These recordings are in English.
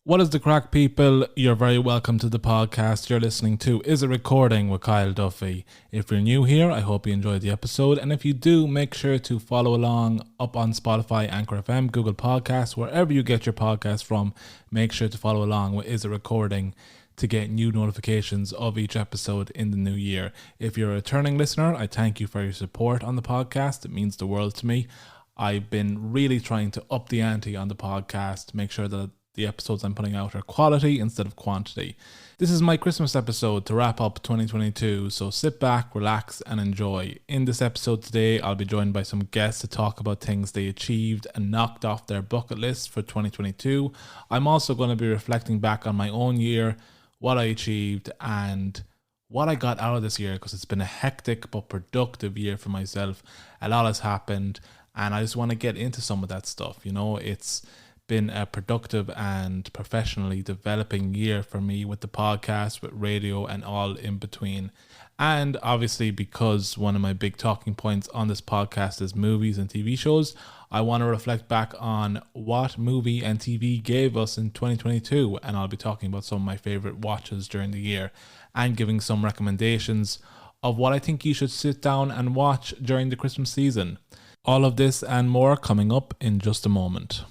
What is the crack, people? You're very welcome to the podcast. You're listening to Is It Recording with Kyle Duffy. If you're new here, I hope you enjoyed the episode. And if you do, make sure to follow along up on Spotify, Anchor FM, Google Podcasts, wherever you get your podcast from. Make sure to follow along with Is It Recording to get new notifications of each episode in the new year. If you're a returning listener, I thank you for your support on the podcast. It means the world to me. I've been really trying to up the ante on the podcast, make sure that the episodes I'm putting out are quality instead of quantity. This is my Christmas episode to wrap up 2022, so sit back, relax and enjoy. In this episode today, I'll be joined by some guests to talk about things they achieved and knocked off their bucket list for 2022. I'm also going to be reflecting back on my own year, what I achieved and what I got out of this year, because it's been a hectic but productive year for myself. A lot has happened and I just want to get into some of that stuff. You know, it's been a productive and professionally developing year for me with the podcast, with radio and all in between. And obviously, because one of my big talking points on this podcast is movies and TV shows, I want to reflect back on what movie and TV gave us in 2022, and I'll be talking about some of my favorite watches during the year and giving some recommendations of what I think you should sit down and watch during the Christmas season. All of this and more coming up in just a moment.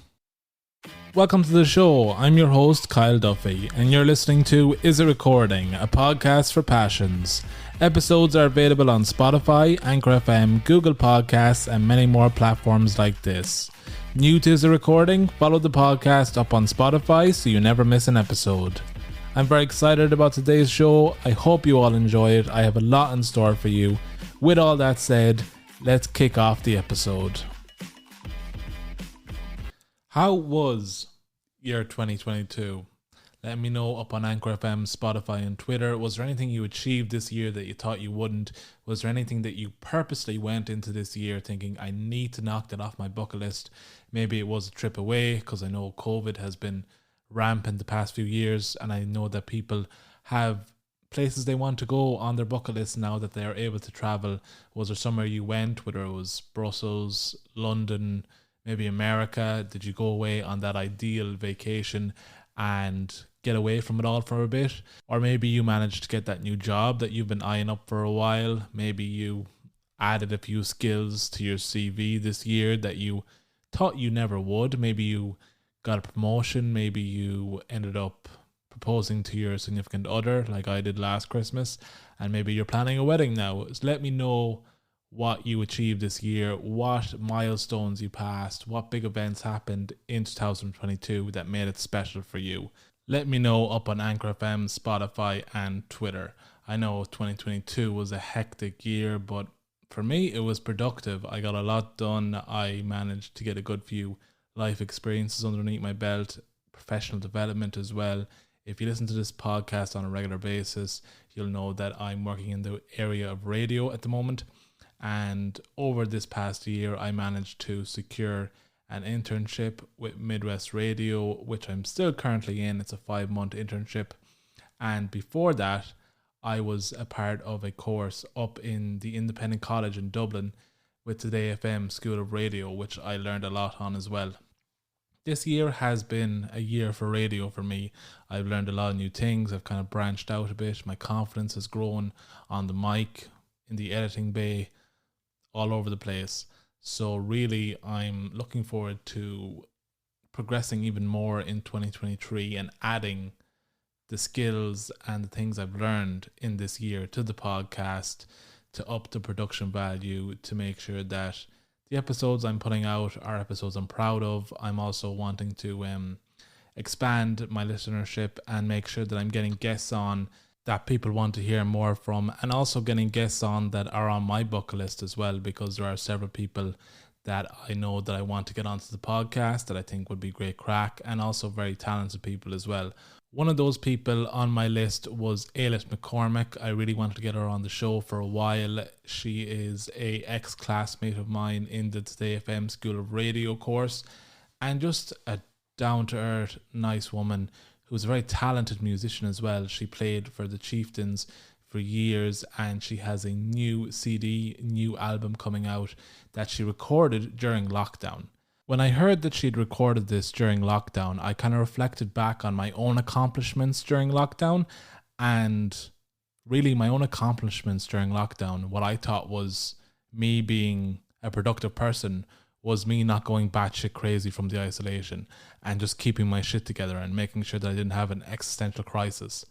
Welcome to the show. I'm your host, Kyle Duffy, and you're listening to Is It Recording, a podcast for passions. Episodes are available on Spotify, Anchor FM, Google Podcasts, and many more platforms like this. New to Is It Recording? Follow the podcast up on Spotify so you never miss an episode. I'm very excited about today's show. I hope you all enjoy it. I have a lot in store for you. With all that said, let's kick off the episode. How was year 2022? Let me know up on Anchor FM, Spotify and Twitter. Was there anything you achieved this year that you thought you wouldn't? Was there anything that you purposely went into this year thinking, I need to knock that off my bucket list? Maybe it was a trip away, because I know COVID has been rampant the past few years, and I know that people have places they want to go on their bucket list now that they are able to travel. Was there somewhere you went, whether it was Brussels, London, maybe America? Did you go away on that ideal vacation and get away from it all for a bit? Or maybe you managed to get that new job that you've been eyeing up for a while. Maybe you added a few skills to your CV this year that you thought you never would. Maybe you got a promotion. Maybe you ended up proposing to your significant other like I did last Christmas. And maybe you're planning a wedding now. So let me know what you achieved this year, what milestones you passed, what big events happened in 2022 that made it special for you. Let me know up on Anchor FM, Spotify and Twitter. I know 2022 was a hectic year, but for me it was productive. I got a lot done. I managed to get a good few life experiences underneath my belt, professional development as well. If you listen to this podcast on a regular basis, you'll know that I'm working in the area of radio at the moment. And over this past year, I managed to secure an internship with Midwest Radio, which I'm still currently in. It's a 5-month internship. And before that, I was a part of a course up in the Independent College in Dublin with the Taigh FM School of Radio, which I learned a lot on as well. This year has been a year for radio for me. I've learned a lot of new things. I've kind of branched out a bit. My confidence has grown on the mic, in the editing bay, all over the place. So really, I'm looking forward to progressing even more in 2023 and adding the skills and the things I've learned in this year to the podcast to up the production value, to make sure that the episodes I'm putting out are episodes I'm proud of. I'm also wanting to expand my listenership and make sure that I'm getting guests on that people want to hear more from, and also getting guests on that are on my bucket list as well, because there are several people that I know that I want to get onto the podcast that I think would be great crack, and also very talented people as well. One of those people on my list was Alyth McCormack. I really wanted to get her on the show for a while. She is a ex-classmate of mine in the Taigh FM School of Radio course, and just a down-to-earth, nice woman who's a very talented musician as well. She played for the Chieftains for years, and she has a new CD, new album coming out that she recorded during lockdown. When I heard that she'd recorded this during lockdown, I kind of reflected back on my own accomplishments during lockdown, and really my own accomplishments during lockdown, what I thought was me being a productive person was me not going batshit crazy from the isolation and just keeping my shit together and making sure that I didn't have an existential crisis.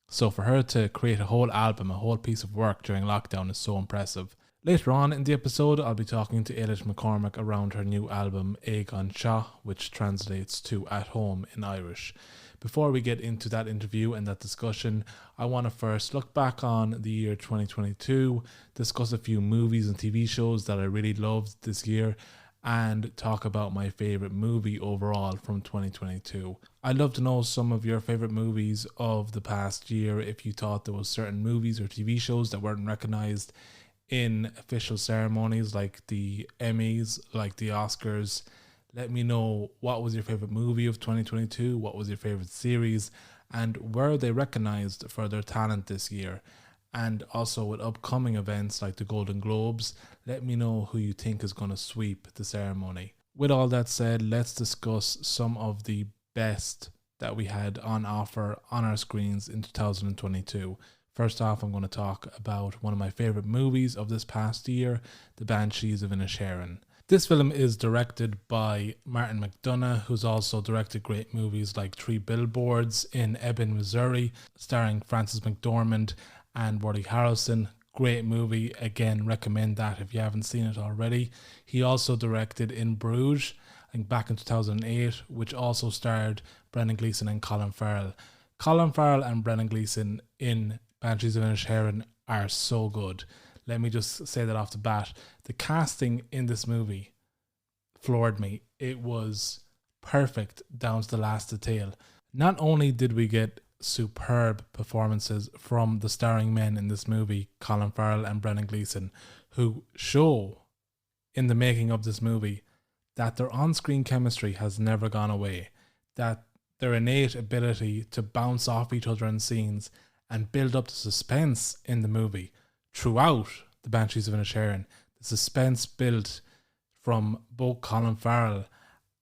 So for her to create a whole album, a whole piece of work during lockdown is so impressive. Later on in the episode, I'll be talking to Alyth McCormack around her new album Aig an Seo, which translates to At Home in Irish. Before we get into that interview and that discussion, I want to first look back on the year 2022, discuss a few movies and TV shows that I really loved this year, and talk about my favourite movie overall from 2022. I'd love to know some of your favourite movies of the past year, if you thought there was certain movies or TV shows that weren't recognised in official ceremonies like the Emmys, like the Oscars. Let me know what was your favourite movie of 2022, what was your favourite series, and were they recognised for their talent this year? And also with upcoming events like the Golden Globes, let me know who you think is going to sweep the ceremony. With all that said, let's discuss some of the best that we had on offer on our screens in 2022. First off, I'm going to talk about one of my favourite movies of this past year, The Banshees of Inisherin. This film is directed by Martin McDonagh, who's also directed great movies like Three Billboards in Ebbing, Missouri, starring Frances McDormand and Woody Harrelson. Great movie. Again, recommend that if you haven't seen it already. He also directed In Bruges, I think back in 2008, which also starred Brendan Gleeson and Colin Farrell. Colin Farrell and Brendan Gleeson in Banshees of Inisherin are so good. Let me just say that off the bat. The casting in this movie floored me. It was perfect down to the last detail. Not only did we get superb performances from the starring men in this movie, Colin Farrell and Brendan Gleeson, who show in the making of this movie that their on-screen chemistry has never gone away, that their innate ability to bounce off each other in scenes and build up the suspense in the movie throughout the Banshees of Inisherin. The suspense built from both Colin Farrell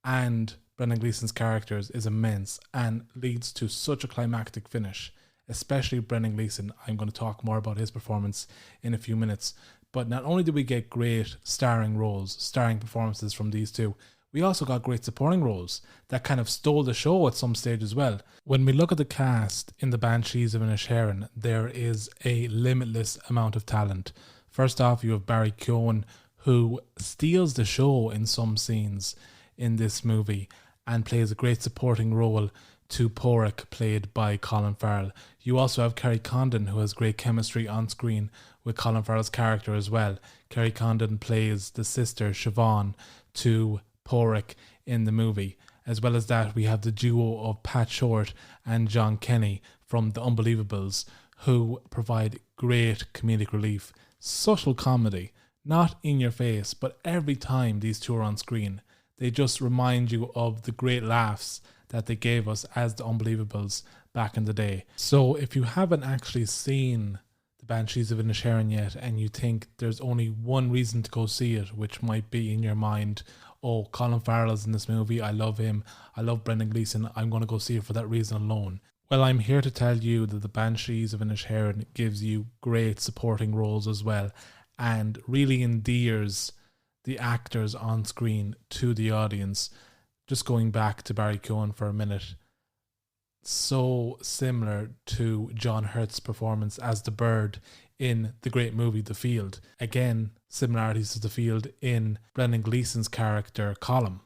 and Brendan Gleeson's characters is immense and leads to such a climactic finish, especially Brendan Gleeson. I'm going to talk more about his performance in a few minutes. But not only did we get great starring performances from these two, we also got great supporting roles that kind of stole the show at some stage as well. When we look at the cast in the Banshees of Inisherin, there is a limitless amount of talent. First off, you have Barry Keoghan, who steals the show in some scenes in this movie and plays a great supporting role to Porrick, played by Colin Farrell. You also have Kerry Condon, who has great chemistry on screen with Colin Farrell's character as well. Kerry Condon plays the sister Siobhan to Porrick in the movie. As well as that, we have the duo of Pat Short and John Kenny from The Unbelievables, who provide great comedic relief. Subtle comedy, not in your face, but every time these two are on screen, they just remind you of the great laughs that they gave us as The Unbelievables back in the day. So if you haven't actually seen The Banshees of Inisherin yet, and you think there's only one reason to go see it, which might be in your mind, oh, Colin Farrell's in this movie, I love him, I love Brendan Gleeson, I'm going to go see it for that reason alone. Well, I'm here to tell you that The Banshees of Inisherin gives you great supporting roles as well, and really endears the actors on screen to the audience. Just going back to Barry Keoghan for a minute, so similar to John Hurt's performance as the bird in the great movie The Field. Again, similarities to The Field in Brendan Gleeson's character Colm.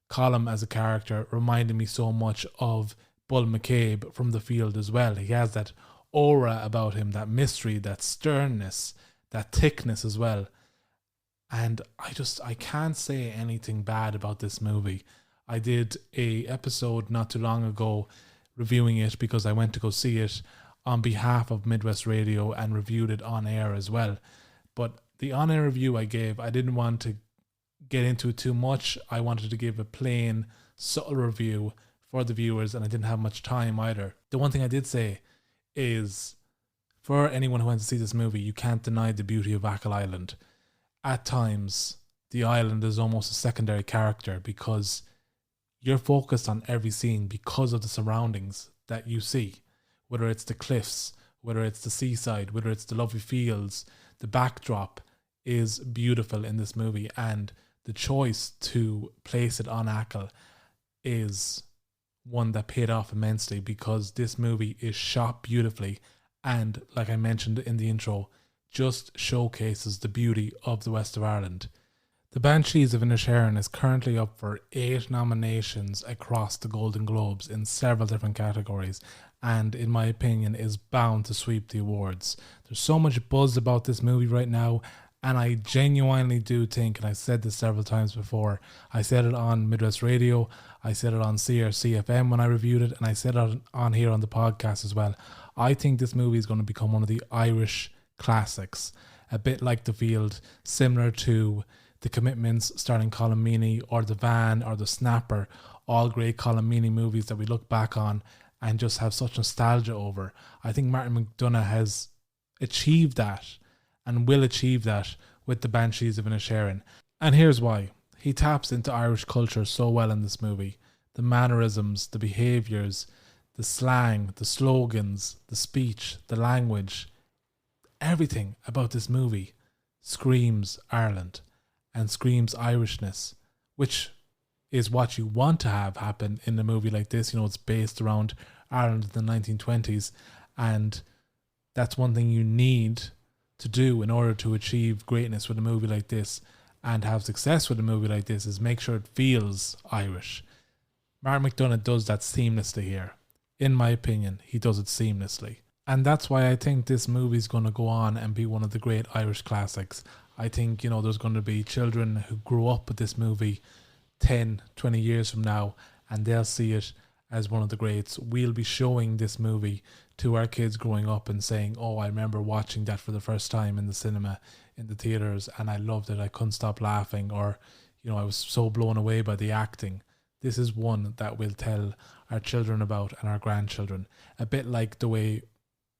Colm as a character reminded me so much of Bull McCabe from The Field as well. He has that aura about him, that mystery, that sternness, that thickness as well. And I can't say anything bad about this movie. I did a episode not too long ago reviewing it because I went to go see it on behalf of Midwest Radio and reviewed it on air as well. But the on-air review I gave, I didn't want to get into it too much. I wanted to give a plain, subtle review for the viewers, and I didn't have much time either. The one thing I did say is, for anyone who went to see this movie, you can't deny the beauty of Achill Island. At times, the island is almost a secondary character because you're focused on every scene because of the surroundings that you see, whether it's the cliffs, whether it's the seaside, whether it's the lovely fields. The backdrop is beautiful in this movie, and the choice to place it on Achill is one that paid off immensely because this movie is shot beautifully and, like I mentioned in the intro, just showcases the beauty of the west of Ireland. The Banshees of Inisherin is currently up for 8 nominations across the Golden Globes in several different categories, and in my opinion is bound to sweep the awards. There's so much buzz about this movie right now, and I genuinely do think, and I said this several times before, I said it on Midwest Radio, I said it on CRCFM when I reviewed it, and I said it on here on the podcast as well. I think this movie is going to become one of the Irish classics, a bit like The Field, similar to The Commitments starring Colm Meaney, or The Van, or The Snapper, all great Colm Meaney movies that we look back on and just have such nostalgia over. I think Martin McDonagh has achieved that and will achieve that with The Banshees of Inisherin. And here's why. He taps into Irish culture so well in this movie. The mannerisms, the behaviours, the slang, the slogans, the speech, the language, everything about this movie screams Ireland and screams Irishness, which is what you want to have happen in a movie like this. You know, it's based around Ireland in the 1920s, and that's one thing you need to do in order to achieve greatness with a movie like this and have success with a movie like this, is make sure it feels Irish. Martin McDonagh does that seamlessly here. In my opinion, he does it seamlessly. And that's why I think this movie is going to go on and be one of the great Irish classics. I think, you know, there's going to be children who grew up with this movie 10, 20 years from now, and they'll see it as one of the greats. We'll be showing this movie to our kids growing up and saying, oh, I remember watching that for the first time in the cinema, in the theatres, and I loved it. I couldn't stop laughing, or, you know, I was so blown away by the acting. This is one that we'll tell our children about and our grandchildren, a bit like the way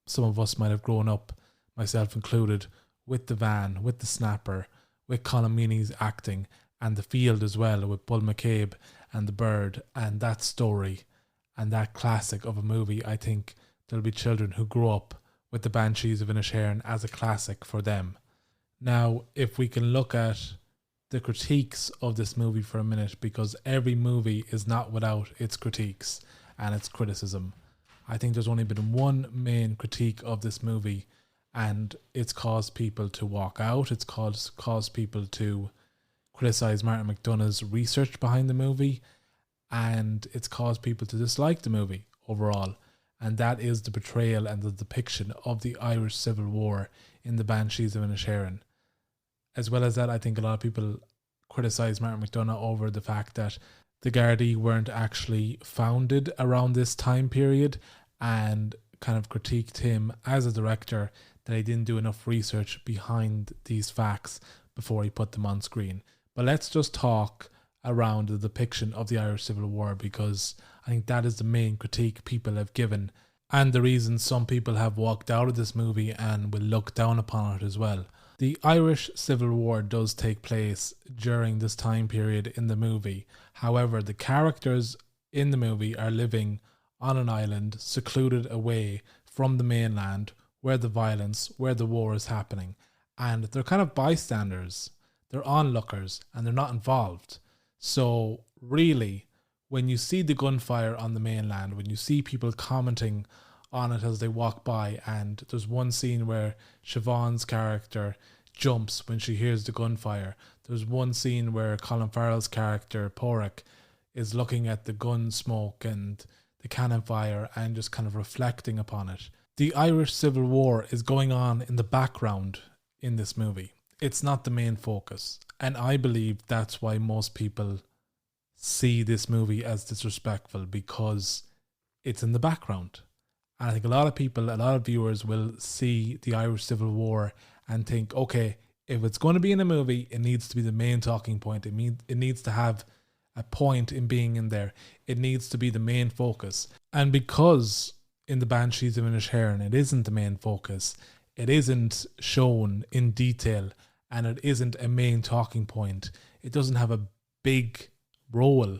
some of us might have grown up, myself included, with The Van, with The Snapper, with Colm Meaney's acting, and The Field as well, with Bull McCabe and The Bird, and that story and that classic of a movie. I think there'll be children who grow up with The Banshees of Inisherin as a classic for them. Now, if we can look at the critiques of this movie for a minute, because every movie is not without its critiques and its criticism. I think there's only been one main critique of this movie, and it's caused people to walk out. It's caused people to criticize Martin McDonagh's research behind the movie, and it's caused people to dislike the movie overall. And that is the portrayal and the depiction of the Irish Civil War in The Banshees of Inisherin. As well as that, I think a lot of people criticize Martin McDonagh over the fact that the Gardaí weren't actually founded around this time period, and kind of critiqued him as a director that he didn't do enough research behind these facts before he put them on screen. But let's just talk around the depiction of the Irish Civil War, because I think that is the main critique people have given, and the reason some people have walked out of this movie and will look down upon it as well. The Irish Civil War does take place during this time period in the movie. However, the characters in the movie are living on an island, secluded away from the mainland, where the violence, where the war is happening. And they're kind of bystanders. They're onlookers, and they're not involved. So really, when you see the gunfire on the mainland, when you see people commenting on it as they walk by, and there's one scene where Siobhan's character jumps when she hears the gunfire. There's one scene where Colin Farrell's character, Porrick, is looking at the gun smoke and the cannon fire and just kind of reflecting upon it. The Irish Civil War is going on in the background in this movie. It's not the main focus. And I believe that's why most people see this movie as disrespectful, because it's in the background. And I think a lot of people, a lot of viewers will see the Irish Civil War and think, okay, if it's going to be in a movie, it needs to be the main talking point. It needs to have a point in being in there. It needs to be the main focus. And because in The Banshees of Inisherin it isn't the main focus, it isn't shown in detail and it isn't a main talking point. It doesn't have a big role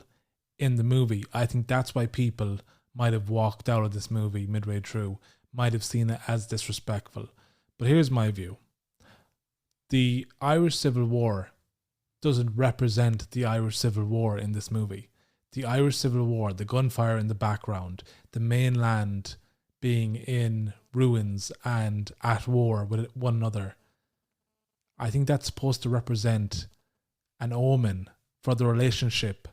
in the movie. I think that's why people might have walked out of this movie midway through, might have seen it as disrespectful. But here's my view. The Irish Civil War doesn't represent the Irish Civil War in this movie. The Irish Civil War, the gunfire in the background, the mainland being in ruins and at war with one another, I think that's supposed to represent an omen for the relationship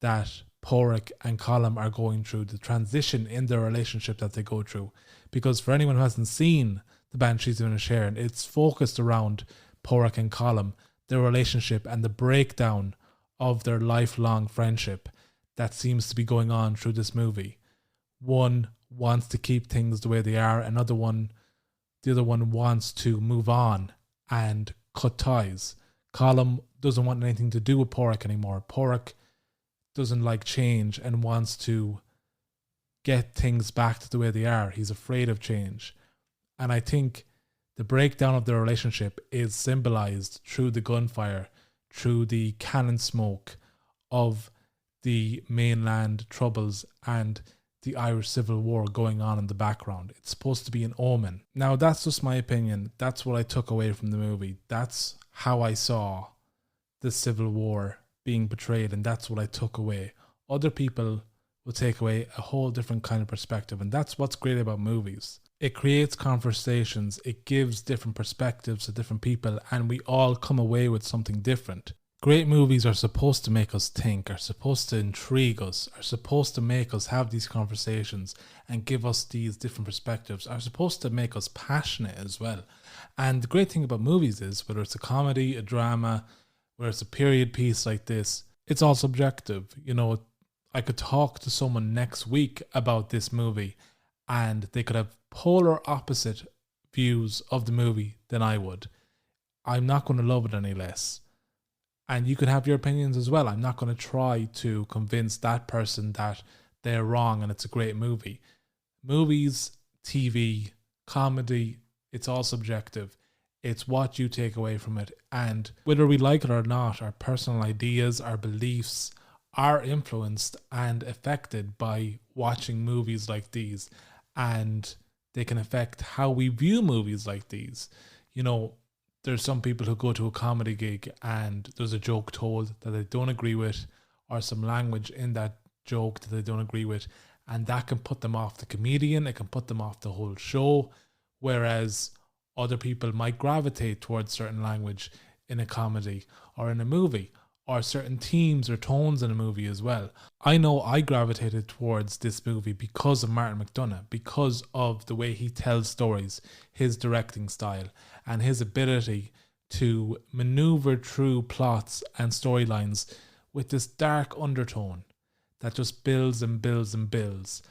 that Pádraig and Colm are going through, the transition in their relationship that they go through. Because for anyone who hasn't seen the Banshees of Inisherin, it's focused around Pádraig and Colm, their relationship and the breakdown of their lifelong friendship that seems to be going on through this movie. One wants to keep things the way they are, the other one wants to move on and cut ties. Colm doesn't want anything to do with Pádraig anymore. Pádraig doesn't like change and wants to get things back to the way they are. He's afraid of change. And I think the breakdown of their relationship is symbolized through the gunfire, through the cannon smoke of the mainland troubles and the Irish Civil War going on in the background. It's supposed to be an omen. Now, that's just my opinion. That's what I took away from the movie. That's how I saw the Civil War being portrayed, and that's what I took away. Other people will take away a whole different kind of perspective, and that's what's great about movies. It creates conversations, it gives different perspectives to different people, and we all come away with something different. Great movies are supposed to make us think, are supposed to intrigue us, are supposed to make us have these conversations and give us these different perspectives, are supposed to make us passionate as well. And the great thing about movies is, whether it's a comedy, a drama, whether it's a period piece like this, it's all subjective. You know, I could talk to someone next week about this movie and they could have polar opposite views of the movie than I would. I'm not going to love it any less. And you can have your opinions as well. I'm not going to try to convince that person that they're wrong and it's a great movie. Movies, TV, comedy, it's all subjective. It's what you take away from it. And whether we like it or not, our personal ideas, our beliefs are influenced and affected by watching movies like these. And they can affect how we view movies like these. You know, there's some people who go to a comedy gig and there's a joke told that they don't agree with, or some language in that joke that they don't agree with, and that can put them off the comedian, it can put them off the whole show, whereas other people might gravitate towards certain language in a comedy or in a movie, or certain themes or tones in a movie as well. I know I gravitated towards this movie because of Martin McDonagh, because of the way he tells stories, his directing style, and his ability to maneuver through plots and storylines with this dark undertone that just builds and builds and builds.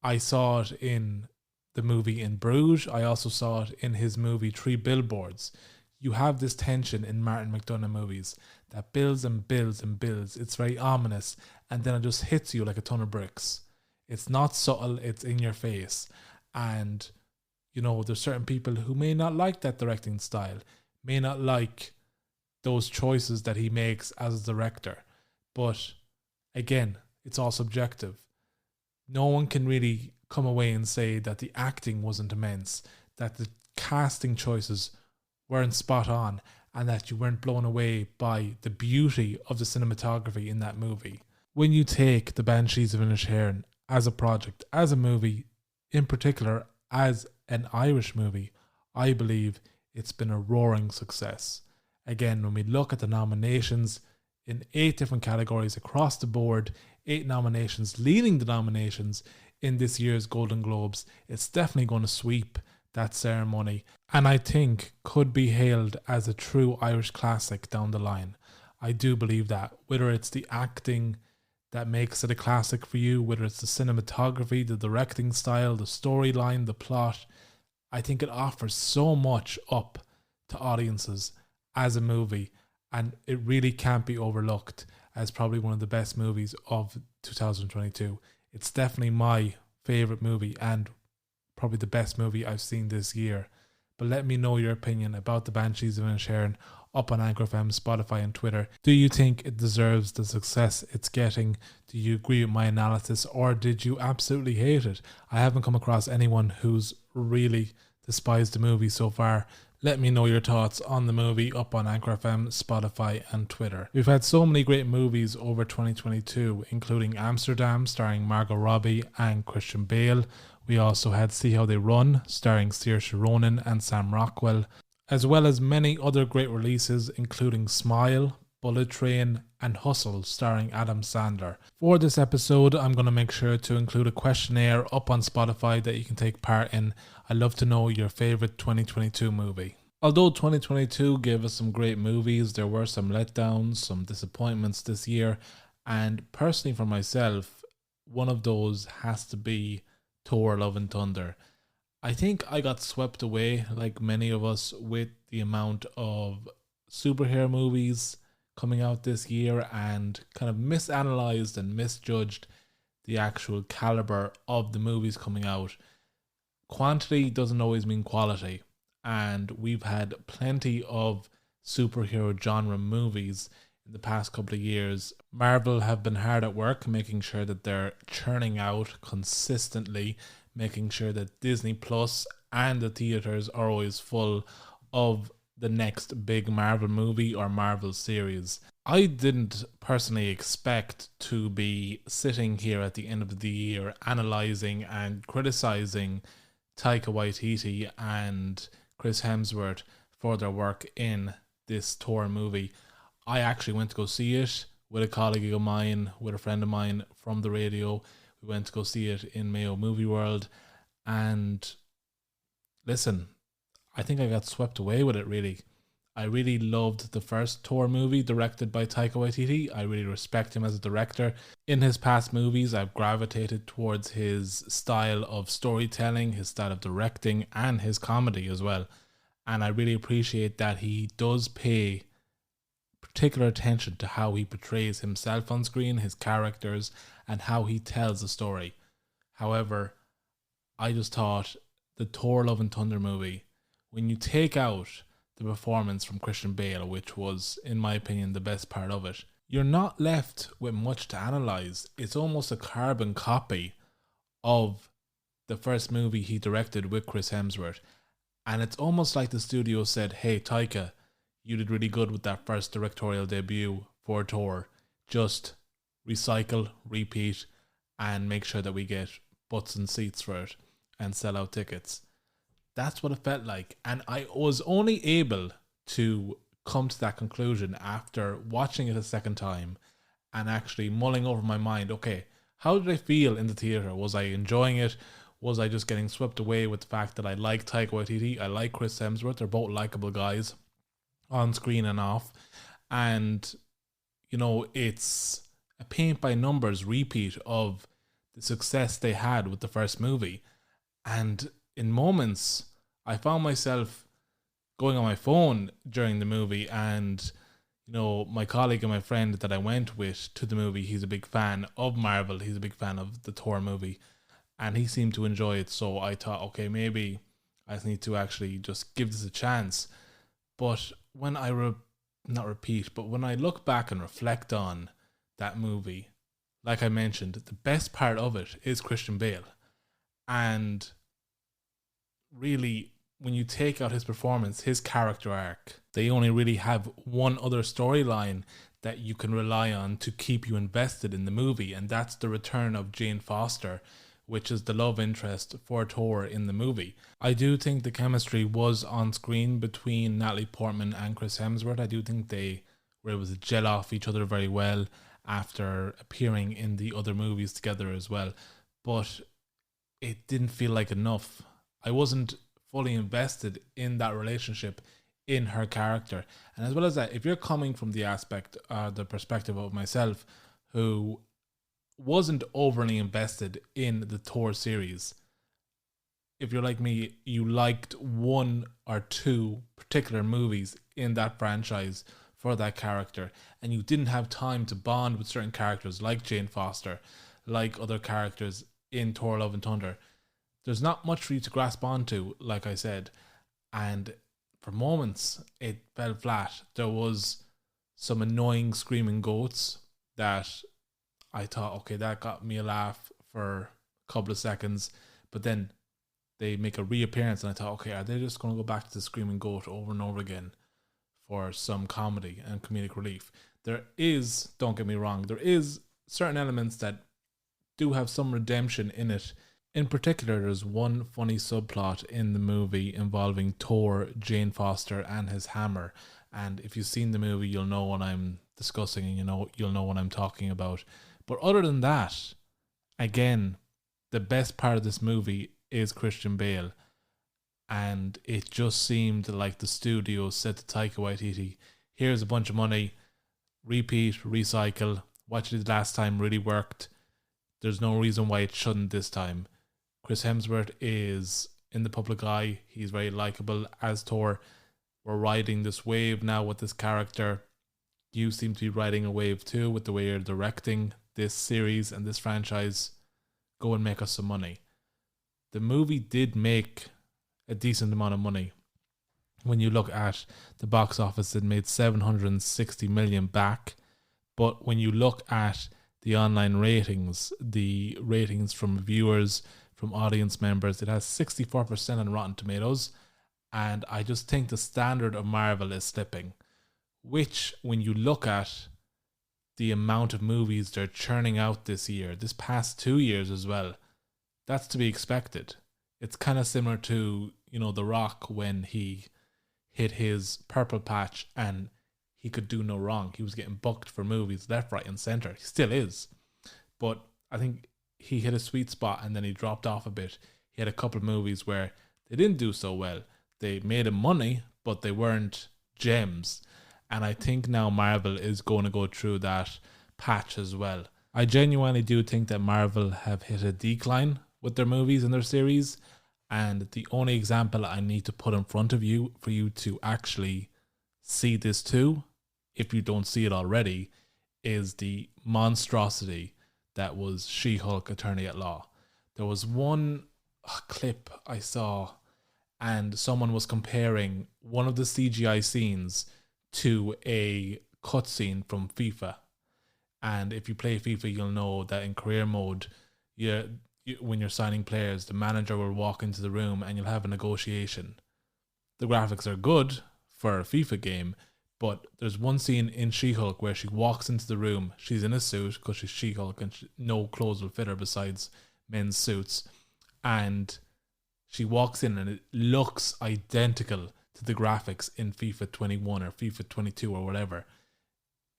I saw it in the movie In Bruges. I also saw it in his movie Three Billboards. You have this tension in Martin McDonagh movies that builds and builds and builds. It's very ominous, and then it just hits you like a ton of bricks. It's not subtle, it's in your face. And, you know, there's certain people who may not like that directing style, may not like those choices that he makes as a director. But, again, it's all subjective. No one can really come away and say that the acting wasn't immense, that the casting choices weren't spot on, and that you weren't blown away by the beauty of the cinematography in that movie. When you take The Banshees of Inisherin as a project, as a movie, in particular as an Irish movie, I believe it's been a roaring success. Again, when we look at the nominations in 8 different categories across the board, 8 nominations, leading the nominations in this year's Golden Globes, it's definitely going to sweep that ceremony, and I think could be hailed as a true Irish classic down the line. I do believe that. Whether it's the acting that makes it a classic for you, whether it's the cinematography, the directing style, the storyline, the plot, I think it offers so much up to audiences as a movie, and it really can't be overlooked as probably one of the best movies of 2022. It's definitely my favourite movie and probably the best movie I've seen this year. but let me know your opinion about the Banshees of Inisherin up on Anchor FM, Spotify and Twitter. Do you think it deserves the success it's getting? Do you agree with my analysis, or did you absolutely hate it? I haven't come across anyone who's really despised the movie so far. Let me know your thoughts on the movie up on Anchor FM, Spotify and Twitter. We've had so many great movies over 2022, including Amsterdam starring Margot Robbie and Christian Bale. We also had See How They Run starring Saoirse Ronan and Sam Rockwell, as well as many other great releases including Smile, Bullet Train and Hustle starring Adam Sandler. For this episode, I'm going to make sure to include a questionnaire up on Spotify that you can take part in. I'd love to know your favourite 2022 movie. Although 2022 gave us some great movies, there were some letdowns, some disappointments this year, and personally for myself, one of those has to be Thor Love and Thunder. I think I got swept away, like many of us, with the amount of superhero movies coming out this year and kind of misanalyzed and misjudged the actual caliber of the movies coming out. Quantity doesn't always mean quality, and we've had plenty of superhero genre movies in the past couple of years. Marvel have been hard at work making sure that they're churning out consistently, making sure that Disney Plus and the theaters are always full of the next big Marvel movie or Marvel series. I didn't personally expect to be sitting here at the end of the year analysing and criticising Taika Waititi and Chris Hemsworth for their work in this Thor movie. I actually went to go see it with a colleague of mine, with a friend of mine from the radio. We went to go see it in Mayo Movie World, and listen, I think I got swept away with it, really. I really loved the first Thor movie directed by Taika Waititi. I really respect him as a director. In his past movies, I've gravitated towards his style of storytelling, his style of directing, and his comedy as well. And I really appreciate that he does pay particular attention to how he portrays himself on screen, his characters, and how he tells a story. However, I just thought the Thor Love and Thunder movie, when you take out the performance from Christian Bale, which was, in my opinion, the best part of it, you're not left with much to analyse. It's almost a carbon copy of the first movie he directed with Chris Hemsworth. And it's almost like the studio said, hey Taika, you did really good with that first directorial debut for Thor. Just recycle, repeat, and make sure that we get butts and seats for it and sell out tickets. That's what it felt like. And I was only able to come to that conclusion after watching it a second time and actually mulling over my mind, okay, how did I feel in the theatre? Was I enjoying it? Was I just getting swept away with the fact that I like Taika Waititi, I like Chris Hemsworth, they're both likeable guys on screen and off, and you know, it's a paint by numbers repeat of the success they had with the first movie. And in moments I found myself going on my phone during the movie, and you know, my colleague and my friend that I went with to the movie, he's a big fan of Marvel, he's a big fan of the Thor movie, and he seemed to enjoy it. So I thought, okay, maybe I just need to actually just give this a chance. But when I when I look back and reflect on that movie, like I mentioned, the best part of it is Christian Bale. And really, when you take out his performance, his character arc, they only really have one other storyline that you can rely on to keep you invested in the movie, and that's the return of Jane Foster, which is the love interest for Thor in the movie. I do think the chemistry was on screen between Natalie Portman and Chris Hemsworth. I do think they were able to gel off each other very well after appearing in the other movies together as well. But it didn't feel like enough. I wasn't fully invested in that relationship, in her character. And as well as that, if you're coming from the perspective of myself, who wasn't overly invested in the Thor series, if you're like me, you liked one or two particular movies in that franchise for that character, and you didn't have time to bond with certain characters like Jane Foster, like other characters in Thor Love and Thunder, there's not much for you to grasp onto, like I said. and for moments it fell flat. There was some annoying screaming goats that I thought, okay, that got me a laugh for a couple of seconds, but then they make a reappearance and I thought, okay, are they just going to go back to the screaming goat over and over again for some comedy and comedic relief? There is, don't get me wrong, there is certain elements that do have some redemption in it. In particular, there's one funny subplot in the movie involving Thor, Jane Foster, and his hammer. And if you've seen the movie, you'll know what I'm discussing, and you'll know what I'm talking about. But other than that, again, the best part of this movie is Christian Bale. And it just seemed like the studio said to Taika Waititi, here's a bunch of money, repeat, recycle, what you did last time really worked. There's no reason why it shouldn't this time. Chris Hemsworth is in the public eye. He's very likable as Thor. We're riding this wave now with this character. You seem to be riding a wave too with the way you're directing this series and this franchise. Go and make us some money. The movie did make a decent amount of money. When you look at the box office, it made 760 million back. But when you look at the online ratings, the ratings from viewers, from audience members, it has 64% on Rotten Tomatoes. And I just think the standard of Marvel is slipping. Which, when you look at the amount of movies they're churning out this year, this past 2 years as well, that's to be expected. It's kind of similar to, The Rock when he hit his purple patch and he could do no wrong. He was getting booked for movies left, right and centre. He still is. But I think he hit a sweet spot and then he dropped off a bit. He had a couple of movies where they didn't do so well. They made him money, but they weren't gems. And I think now Marvel is going to go through that patch as well. I genuinely do think that Marvel have hit a decline with their movies and their series. And the only example I need to put in front of you for you to actually see this too, if you don't see it already, is the monstrosity that was She-Hulk Attorney at Law. There was one clip I saw and someone was comparing one of the CGI scenes to a cutscene from FIFA. And if you play FIFA, you'll know that in career mode, when you're signing players, the manager will walk into the room and you'll have a negotiation. The graphics are good for a FIFA game, but there's one scene in She-Hulk where she walks into the room. She's in a suit because she's She-Hulk and no clothes will fit her besides men's suits. And she walks in and it looks identical to the graphics in FIFA 21 or FIFA 22 or whatever.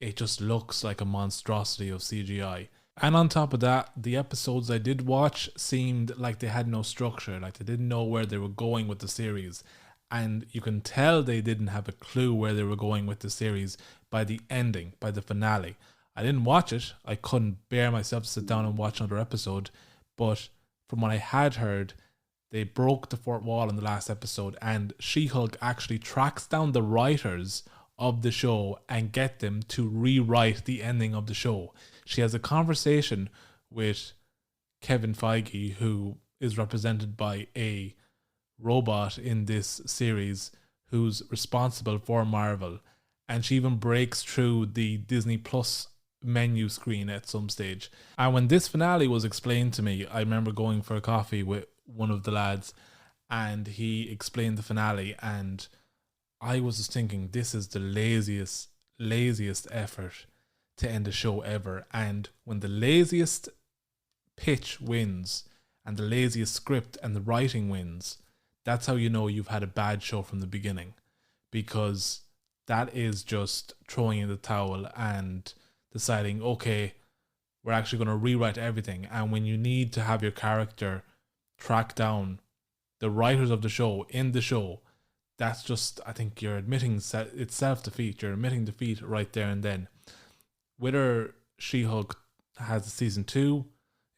It just looks like a monstrosity of CGI. And on top of that, the episodes I did watch seemed like they had no structure, like they didn't know where they were going with the series. And you can tell they didn't have a clue where they were going with the series by the ending, by the finale. I didn't watch it. I couldn't bear myself to sit down and watch another episode. But from what I had heard, they broke the fourth wall in the last episode, and She-Hulk actually tracks down the writers of the show and get them to rewrite the ending of the show. She has a conversation with Kevin Feige, who is represented by a robot in this series who's responsible for Marvel, and she even breaks through the Disney Plus menu screen at some stage. And when this finale was explained to me, I remember going for a coffee with one of the lads and he explained the finale, and I was just thinking, this is the laziest effort to end a show ever. And when the laziest pitch wins and the laziest script and the writing wins, that's how you know you've had a bad show from the beginning, because that is just throwing in the towel and deciding, okay, we're actually going to rewrite everything. And when you need to have your character track down the writers of the show in the show, that's just, I think you're admitting it's self-defeat. You're admitting defeat right there and then. Whether She-Hulk has a season 2,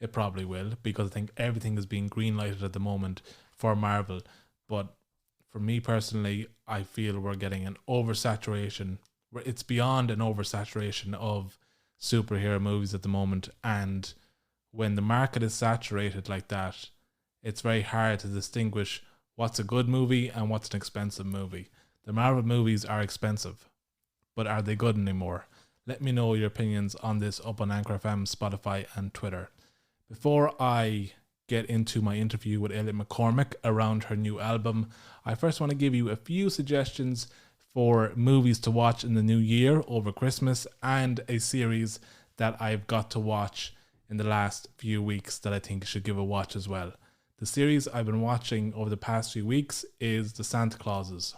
it probably will, because I think everything is being green-lighted at the moment for Marvel. But for me personally, I feel we're getting an oversaturation. It's beyond an oversaturation of superhero movies at the moment. And when the market is saturated like that, it's very hard to distinguish What's a good movie and what's an expensive movie? The Marvel movies are expensive, but are they good anymore? Let me know your opinions on this up on Anchor FM, Spotify and Twitter. Before I get into my interview with Alyth McCormack around her new album, I first want to give you a few suggestions for movies to watch in the new year over Christmas, and a series that I've got to watch in the last few weeks that I think you should give a watch as well. The series I've been watching over the past few weeks is The Santa Clauses.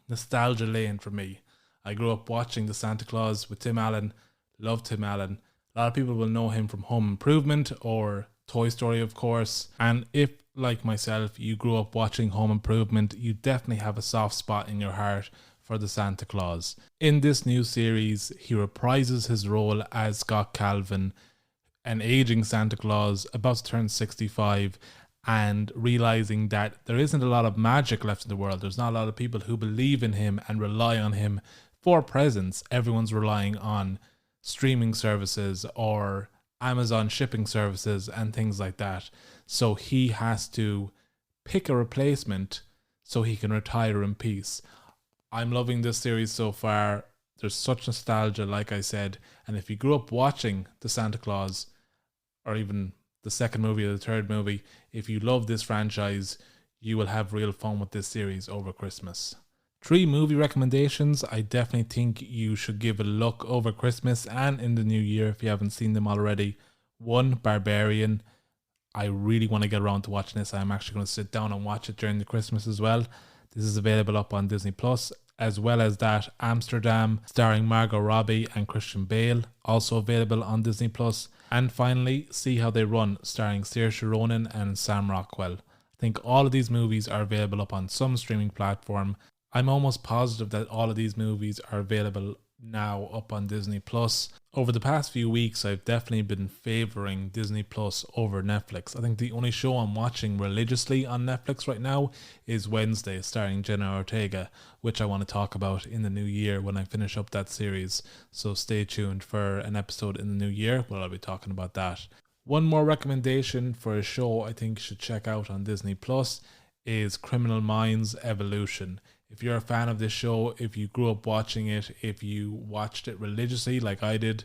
Nostalgia lane for me. I grew up watching The Santa Claus with Tim Allen. Love Tim Allen. A lot of people will know him from Home Improvement or Toy Story, of course. And if, like myself, you grew up watching Home Improvement, you definitely have a soft spot in your heart for the Santa Claus. In this new series, he reprises his role as Scott Calvin, an aging Santa Claus about to turn 65, and realizing that there isn't a lot of magic left in the world. There's not a lot of people who believe in him and rely on him for presents. Everyone's relying on streaming services or Amazon shipping services and things like that. So he has to pick a replacement so he can retire in peace. I'm loving this series so far. There's such nostalgia, like I said. And if you grew up watching The Santa Claus, or even the second movie or the third movie, if you love this franchise, you will have real fun with this series over Christmas. 3 movie recommendations I definitely think you should give a look over Christmas and in the new year if you haven't seen them already. 1, Barbarian. I really want to get around to watching this. I'm actually going to sit down and watch it during the Christmas as well. This is available up on Disney Plus. As well as that, Amsterdam, starring Margot Robbie and Christian Bale, also available on Disney Plus. And finally, See How They Run, starring Saoirse Ronan and Sam Rockwell. I think all of these movies are available up on some streaming platform. I'm almost positive that all of these movies are available now up on Disney Plus. Over the past few weeks, I've definitely been favouring Disney Plus over Netflix. I think the only show I'm watching religiously on Netflix right now is Wednesday, starring Jenna Ortega, which I want to talk about in the new year when I finish up that series. So stay tuned for an episode in the new year where I'll be talking about that. One more recommendation for a show I think you should check out on Disney Plus is Criminal Minds Evolution. If you're a fan of this show, if you grew up watching it, if you watched it religiously like I did,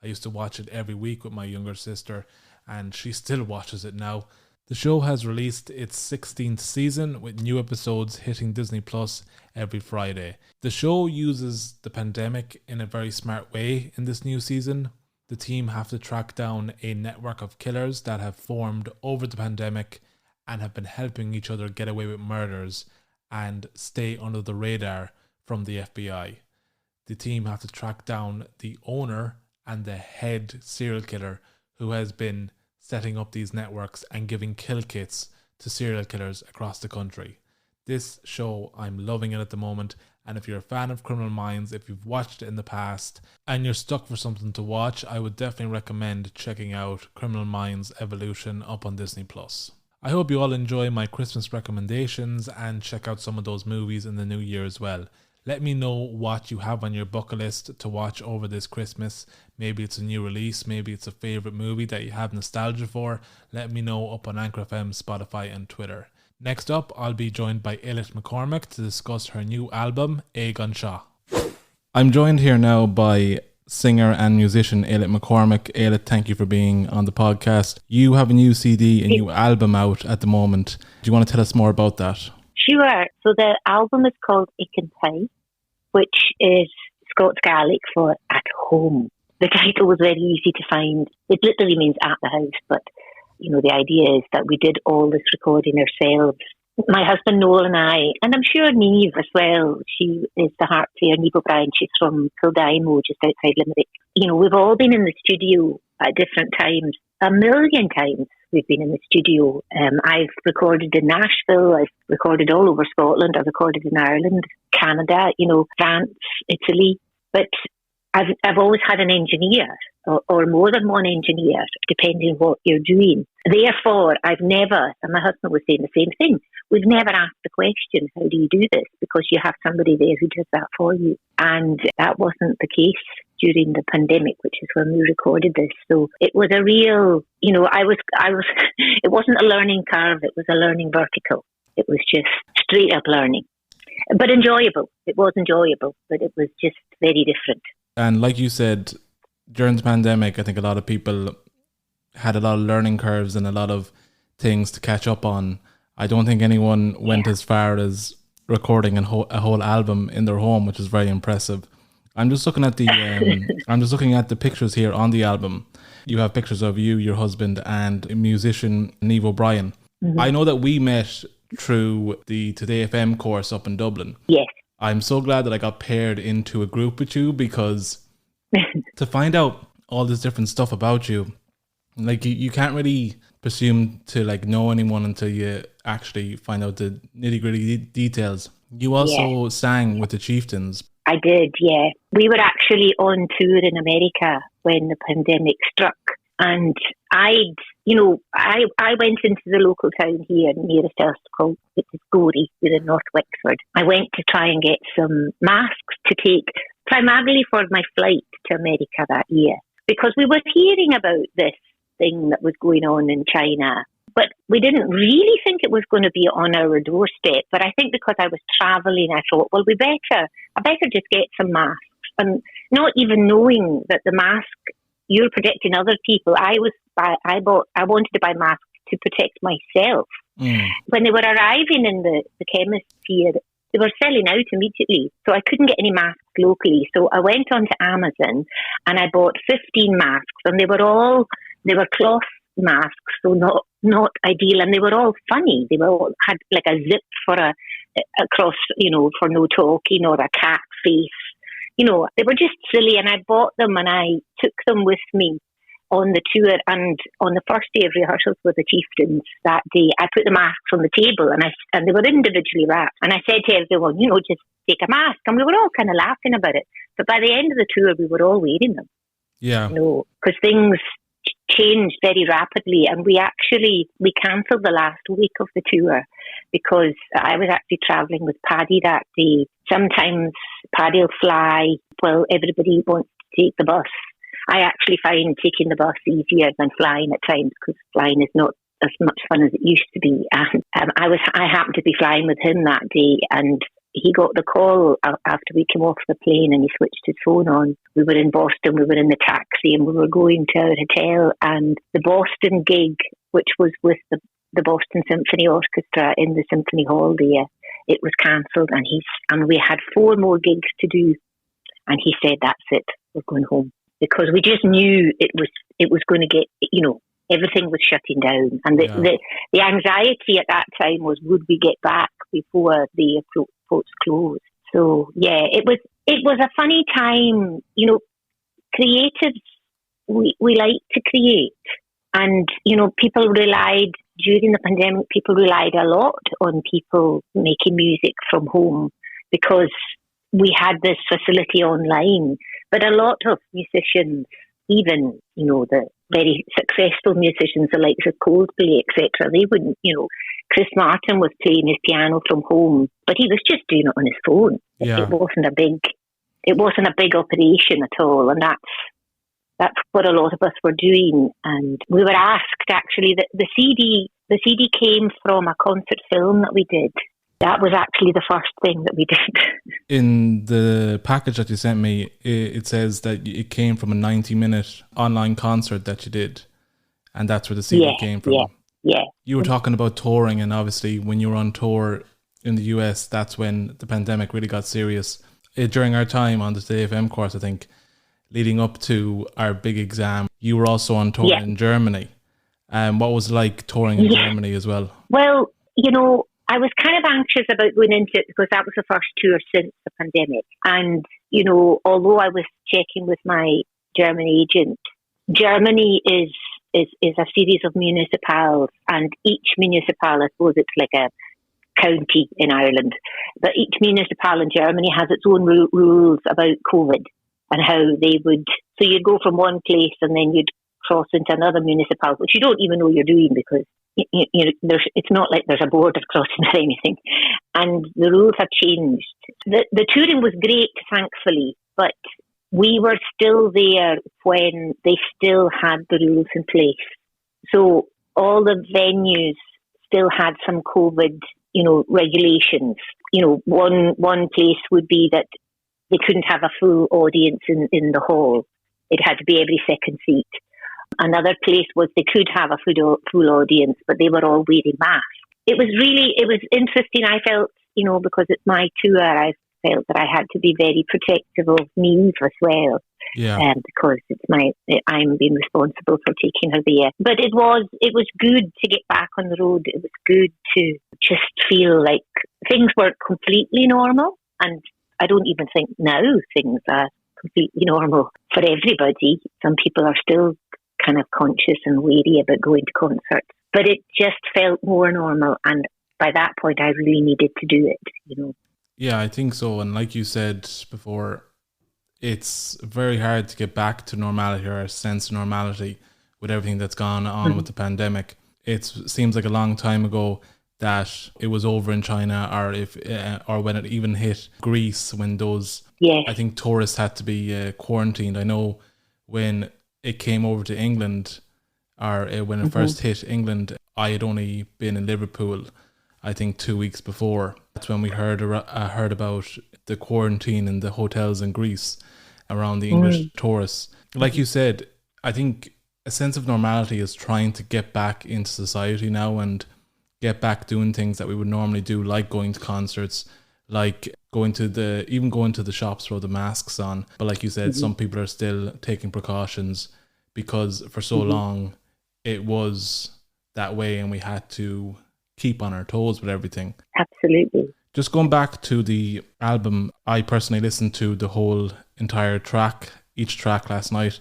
I used to watch it every week with my younger sister, and she still watches it now. The show has released its 16th season with new episodes hitting Disney Plus every Friday. The show uses the pandemic in a very smart way in this new season. The team have to track down a network of killers that have formed over the pandemic and have been helping each other get away with murders and stay under the radar from the FBI. The team have to track down the owner and the head serial killer who has been setting up these networks and giving kill kits to serial killers across the country. This show, I'm loving it at the moment, and if you're a fan of Criminal Minds, if you've watched it in the past and you're stuck for something to watch, I would definitely recommend checking out Criminal Minds Evolution up on Disney Plus. I hope you all enjoy my Christmas recommendations and check out some of those movies in the new year as well. Let me know what you have on your bucket list to watch over this Christmas. Maybe it's a new release, maybe it's a favourite movie that you have nostalgia for. Let me know up on Anchor FM, Spotify and Twitter. Next up, I'll be joined by Alyth McCormack to discuss her new album, Aig an Seo. I'm joined here now by singer and musician Alyth McCormack. Alyth, thank you for being on the podcast. You have a new CD, a new album out at the moment. Do you want to tell us more about that? Sure. So the album is called taigh, which is Scots Gaelic for at home. The title was very easy to find. It literally means at the house, but the idea is that we did all this recording ourselves. My husband Noel and I, and I'm sure Niamh as well, she is the harp player, Niamh O'Brien, she's from Kildimo, just outside Limerick. We've all been in the studio at different times. 1,000,000 times we've been in the studio. I've recorded in Nashville, I've recorded all over Scotland, I've recorded in Ireland, Canada, France, Italy. But I've always had an engineer or more than one engineer, depending what you're doing. Therefore, I've never, and my husband was saying the same thing, we've never asked the question, how do you do this? Because you have somebody there who does that for you. And that wasn't the case during the pandemic, which is when we recorded this. So it was a real, it wasn't a learning curve, it was a learning vertical. It was just straight up learning. But enjoyable. It was enjoyable, but it was just very different. And like you said, during the pandemic, I think a lot of people had a lot of learning curves and a lot of things to catch up on. I don't think anyone went as far as recording a whole album in their home, which is very impressive. I'm just looking at the pictures here on the album. You have pictures of you, your husband, and musician Niamh O'Brien. Mm-hmm. I know that we met through the Taigh FM course up in Dublin. Yes. I'm so glad that I got paired into a group with you, because to find out all this different stuff about you, like you can't really presume to like know anyone until you actually find out the nitty-gritty details. You also sang with the Chieftains. I did, yeah. We were actually on tour in America when the pandemic struck, and I went into the local town here nearest us called Gorey, in North Wexford. I went to try and get some masks to take primarily for my flight to America that year, because we were hearing about this thing that was going on in China, but we didn't really think it was going to be on our doorstep. But I think because I was travelling, I thought, well, I better just get some masks. And not even knowing that the mask, you're protecting other people. I wanted to buy masks to protect myself. Mm. When they were arriving in the chemists here, they were selling out immediately. So I couldn't get any masks locally. So I went onto Amazon and I bought 15 masks, and they were cloth masks, so not ideal, and they were all funny. They all had like a zip for across, for no talking, or a cat face. They were just silly, and I bought them and I took them with me on the tour. And on the first day of rehearsals with the Chieftains that day, I put the masks on the table, and they were individually wrapped. And I said to everyone, just take a mask. And we were all kind of laughing about it. But by the end of the tour, we were all wearing them. Yeah. Because things changed very rapidly, and we cancelled the last week of the tour because I was actually travelling with Paddy that day. Sometimes Paddy will fly while everybody wants to take the bus. I actually find taking the bus easier than flying at times, because flying is not as much fun as it used to be. And I happened to be flying with him that day, and he got the call after we came off the plane, and he switched his phone on. We were in Boston, we were in the taxi, and we were going to our hotel, and the Boston gig, which was with the Boston Symphony Orchestra in the Symphony Hall there, it was cancelled, and we had 4 more gigs to do, and he said, that's it, we're going home. Because we just knew it was going to get, everything was shutting down. And the anxiety at that time was, would we get back before the airports closed? So, yeah, it was a funny time. Creatives, we like to create. And, during the pandemic, people relied a lot on people making music from home, because we had this facility online. But a lot of musicians, even, the very successful musicians, the likes of Coldplay, etc., they wouldn't, Chris Martin was playing his piano from home, but he was just doing it on his phone. Yeah. It wasn't a big operation at all, and that's what a lot of us were doing. And we were asked, actually, that the CD came from a concert film that we did. That was actually the first thing that we did. In the package that you sent me, it says that it came from a 90-minute online concert that you did, and that's where the CD came from. Yeah. You were talking about touring, and obviously when you were on tour in the US, that's when the pandemic really got serious. During our time on the Taigh FM course, I think, leading up to our big exam, you were also on tour in Germany. What was it like touring in Germany as well? Well, I was kind of anxious about going into it, because that was the first tour since the pandemic. And, although I was checking with my German agent, Germany is a series of municipals, and each municipal, I suppose it's like a county in Ireland, but each municipal in Germany has its own rules about COVID and how they would, so you'd go from one place and then you'd cross into another municipal, which you don't even know you're doing, because it's not like there's a border crossing or anything, and the rules have changed. The touring was great, thankfully, but we were still there when they still had the rules in place. So all the venues still had some COVID, regulations. One place would be that they couldn't have a full audience in the hall. It had to be every second seat. Another place was they could have a full audience, but they were all wearing masks. It was interesting. I felt, because it's my tour, I felt that I had to be very protective of Neve as well. Yeah. Because I'm being responsible for taking her there. But it was good to get back on the road. It was good to just feel like things were completely normal. And I don't even think now things are completely normal for everybody. Some people are still kind of conscious and wary about going to concerts. But it just felt more normal. And by that point, I really needed to do it, Yeah, I think so. And like you said before, it's very hard to get back to normality or a sense of normality with everything that's gone on with the pandemic. It seems like a long time ago that it was over in China, or when it even hit Greece, when those, I think, tourists had to be quarantined. I know when it came over to England, or when it first hit England, I had only been in Liverpool, I think 2 weeks before. That's when we heard about the quarantine in the hotels in Greece around the English tourists. Like you said, I think a sense of normality is trying to get back into society now and get back doing things that we would normally do, like going to concerts, like going to the shops with the masks on. But like you said, some people are still taking precautions because for so long it was that way and we had to keep on our toes with everything. Absolutely. Just going back to the album, I personally listened to the whole entire track, each track last night.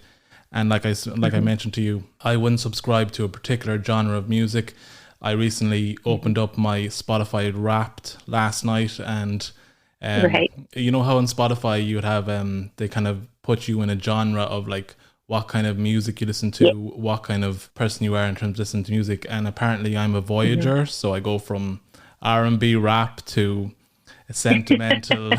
And like I mentioned to you, I wouldn't subscribe to a particular genre of music. I recently opened up my Spotify Wrapped last night, and you know how on Spotify you would have they kind of put you in a genre of like what kind of music you listen to, what kind of person you are in terms of listening to music. And apparently I'm a voyager, so I go from R&B rap to sentimental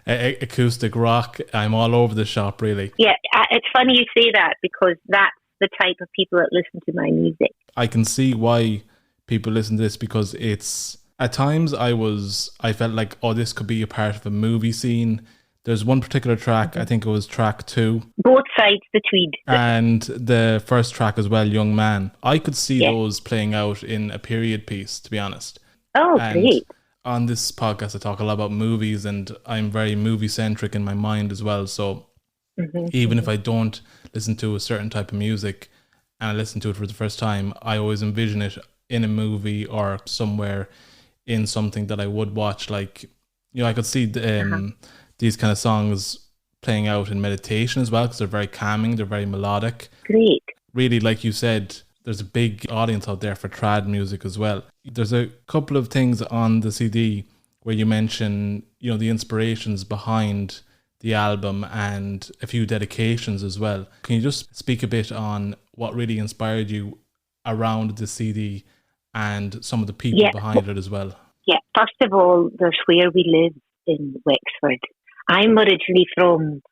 acoustic rock. I'm all over the shop, really. Yeah, it's funny you say that because that's the type of people that listen to my music. I can see why people listen to this, because it's, at times I felt like, oh, this could be a part of a movie scene. There's one particular track, I think it was track 2. Both sides, the Tweed. And the first track as well, Young Man. I could see those playing out in a period piece, to be honest. Oh, and great. On this podcast, I talk a lot about movies, and I'm very movie-centric in my mind as well. So even if I don't listen to a certain type of music and I listen to it for the first time, I always envision it in a movie or somewhere in something that I would watch. Like, I could see these kind of songs playing out in meditation as well, because they're very calming, they're very melodic. Great. Really, like you said, there's a big audience out there for trad music as well. There's a couple of things on the CD where you mention, the inspirations behind the album and a few dedications as well. Can you just speak a bit on what really inspired you around the CD and some of the people behind it as well? Yeah, first of all, there's where we live in Wexford. I'm originally from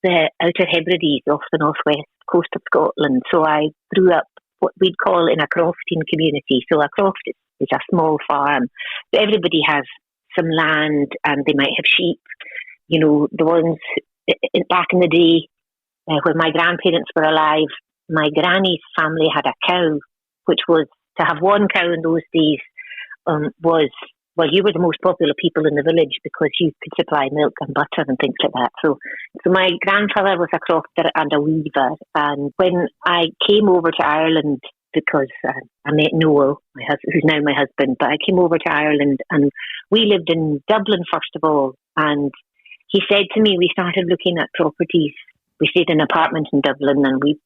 the Outer Hebrides off the northwest coast of Scotland, so I grew up what we'd call in a crofting community. So a croft is a small farm. Everybody has some land and they might have sheep. The ones back in the day when my grandparents were alive, my granny's family had a cow, which was, to have one cow in those days you were the most popular people in the village because you could supply milk and butter and things like that. So my grandfather was a crofter and a weaver. And when I came over to Ireland, because I met Noel, who's now my husband, but I came over to Ireland and we lived in Dublin first of all. And he said to me, we started looking at properties. We stayed in an apartment in Dublin and we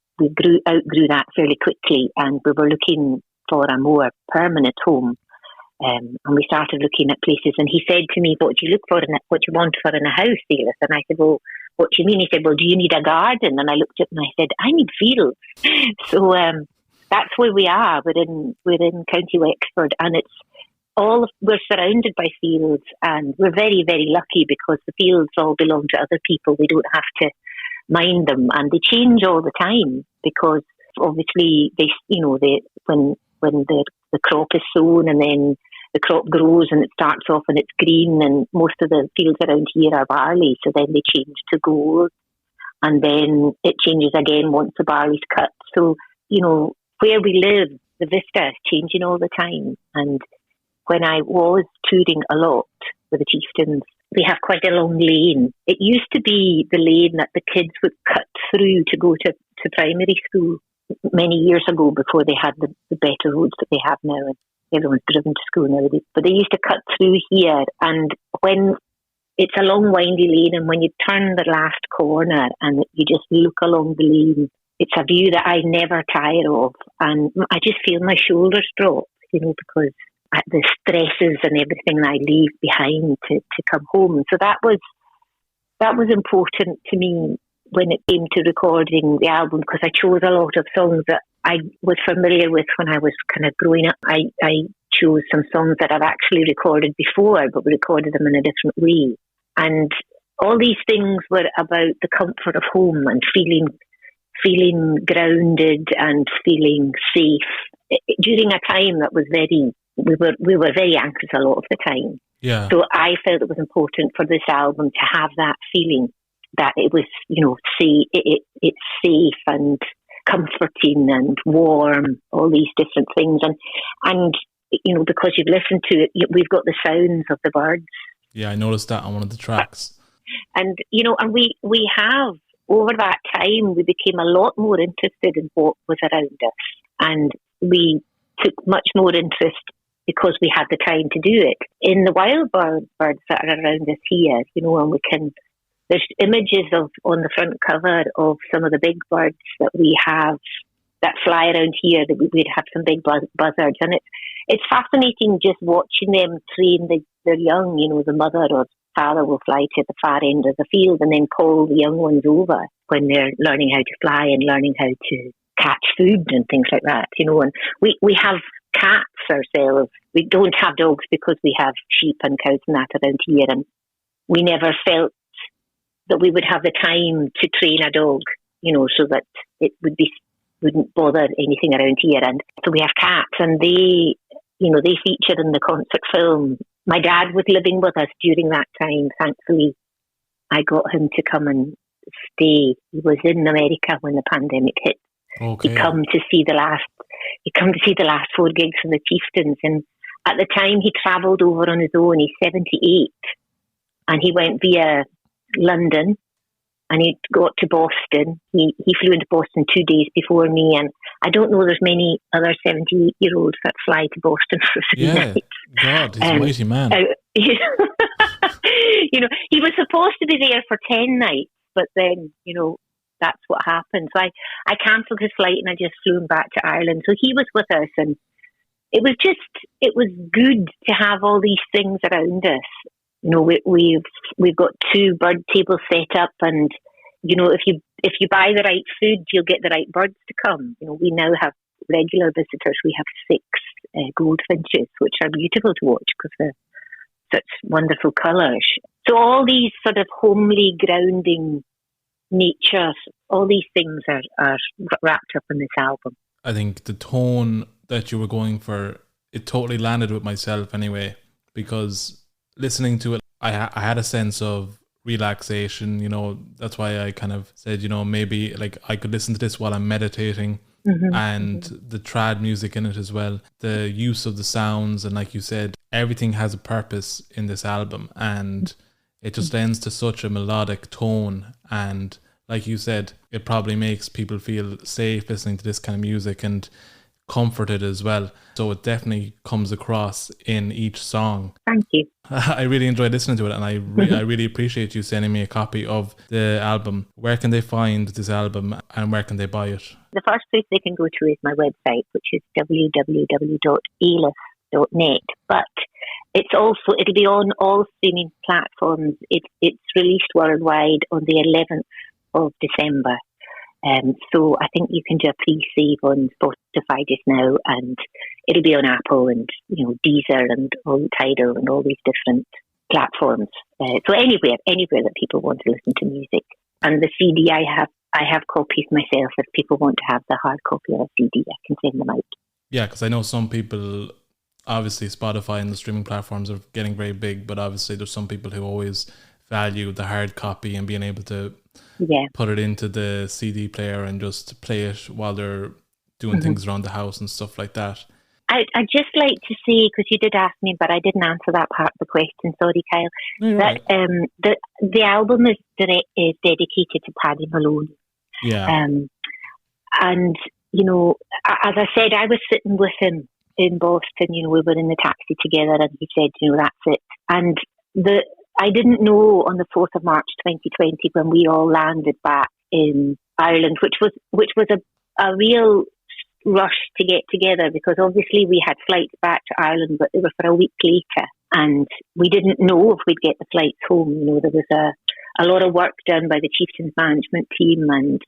outgrew that fairly quickly, and we were looking for a more permanent home. And we started looking at places, and he said to me, what do you look for what do you want for in a house, Alyth? And I said, well, what do you mean? He said, well, do you need a garden? And I looked at him and I said, I need fields. So that's where we are. We're in County Wexford, and we're surrounded by fields, and we're very, very lucky because the fields all belong to other people. We don't have to mind them, and they change all the time because obviously when the crop is sown and then the crop grows and it starts off and it's green, and most of the fields around here are barley, so then they change to gold, and then it changes again once the barley's cut. So, where we live, the vista is changing all the time. And when I was touring a lot with the chieftains, we have quite a long lane. It used to be the lane that the kids would cut through to go to primary school many years ago, before they had the better roads that they have now, and everyone's driven to school nowadays. But they used to cut through here, and when it's a long windy lane, and when you turn the last corner and you just look along the lane, it's a view that I never tire of, and I just feel my shoulders drop, because the stresses and everything that I leave behind to come home. So that was important to me when it came to recording the album, because I chose a lot of songs that I was familiar with when I was kind of growing up. I chose some songs that I've actually recorded before, but we recorded them in a different way. And all these things were about the comfort of home and feeling grounded and feeling safe during a time that was we were very anxious a lot of the time. Yeah. So I felt it was important for this album to have that feeling that it was, it's safe and comforting and warm, all these different things. And because you've listened to it, we've got the sounds of the birds. Yeah, I noticed that on one of the tracks. And, and we have, over that time, we became a lot more interested in what was around us. And we took much more interest, because we had the time to do it, in the wild birds that are around us here, and there's images on the front cover of some of the big birds that we have that fly around here. That we'd have some big buzzards, and it's fascinating just watching them train their young. The mother or father will fly to the far end of the field and then call the young ones over when they're learning how to fly and learning how to catch food and things like that. And we have cats ourselves. We don't have dogs because we have sheep and cows and that around here, and we never felt that we would have the time to train a dog, so that it wouldn't bother anything around here. And so we have cats, and they feature in the concert film. My dad was living with us during that time. Thankfully, I got him to come and stay. He was in America when the pandemic hit. Okay. He'd come to see the last 4 gigs of the Chieftains, and at the time he travelled over on his own. He's 78, and he went via London, and he got to Boston. He flew into Boston 2 days before me, and I don't know there's many other 78-year-olds that fly to Boston for 3 nights. God, he's a mighty man. He was supposed to be there for 10 nights, but then, that's what happened. So I cancelled his flight and I just flew him back to Ireland. So he was with us, and it was good to have all these things around us. We've got 2 bird tables set up, and if you buy the right food, you'll get the right birds to come. We now have regular visitors. We have 6 goldfinches, which are beautiful to watch because they're such wonderful colours. So all these sort of homely, grounding nature, all these things are wrapped up in this album. I think the tone that you were going for, it totally landed with myself anyway, because listening to it, I had a sense of relaxation. That's why I kind of said, maybe like I could listen to this while I'm meditating. Mm-hmm. And the trad music in it as well, the use of the sounds, and like you said, everything has a purpose in this album, and it just lends to such a melodic tone. And like you said, it probably makes people feel safe listening to this kind of music and comforted as well. So it definitely comes across in each song. Thank you. I really enjoyed listening to it, and I really appreciate you sending me a copy of the album. Where can they find this album, and where can they buy it? The first place they can go to is my website, which is www.alyth.net. But it'll be on all streaming platforms. It's released worldwide on the 11th of December. So I think you can do a pre-save on Spotify just now, and it'll be on Apple and Deezer and all Tidal and all these different platforms. So anywhere that people want to listen to music. And the CD I have copies myself. If people want to have the hard copy of a CD, I can send them out. Yeah, because I know some people obviously Spotify and the streaming platforms are getting very big, but obviously there's some people who always value the hard copy and being able to put it into the CD player and just play it while they're doing things around the house and stuff like that. I'd just like to say, because you did ask me, but I didn't answer that part of the question. Sorry, Kyle. No, that right. the album is dedicated to Paddy Maloney. Yeah. And you know, as I said, I was sitting with him in Boston. You know, we were in the taxi together, and he said, you know, that's it. And I didn't know on the 4th of March 2020 when we all landed back in Ireland, which was a real rush to get together, because obviously we had flights back to Ireland, but they were for a week later, and we didn't know if we'd get the flights home. You know, there was a lot of work done by the Chieftains management team and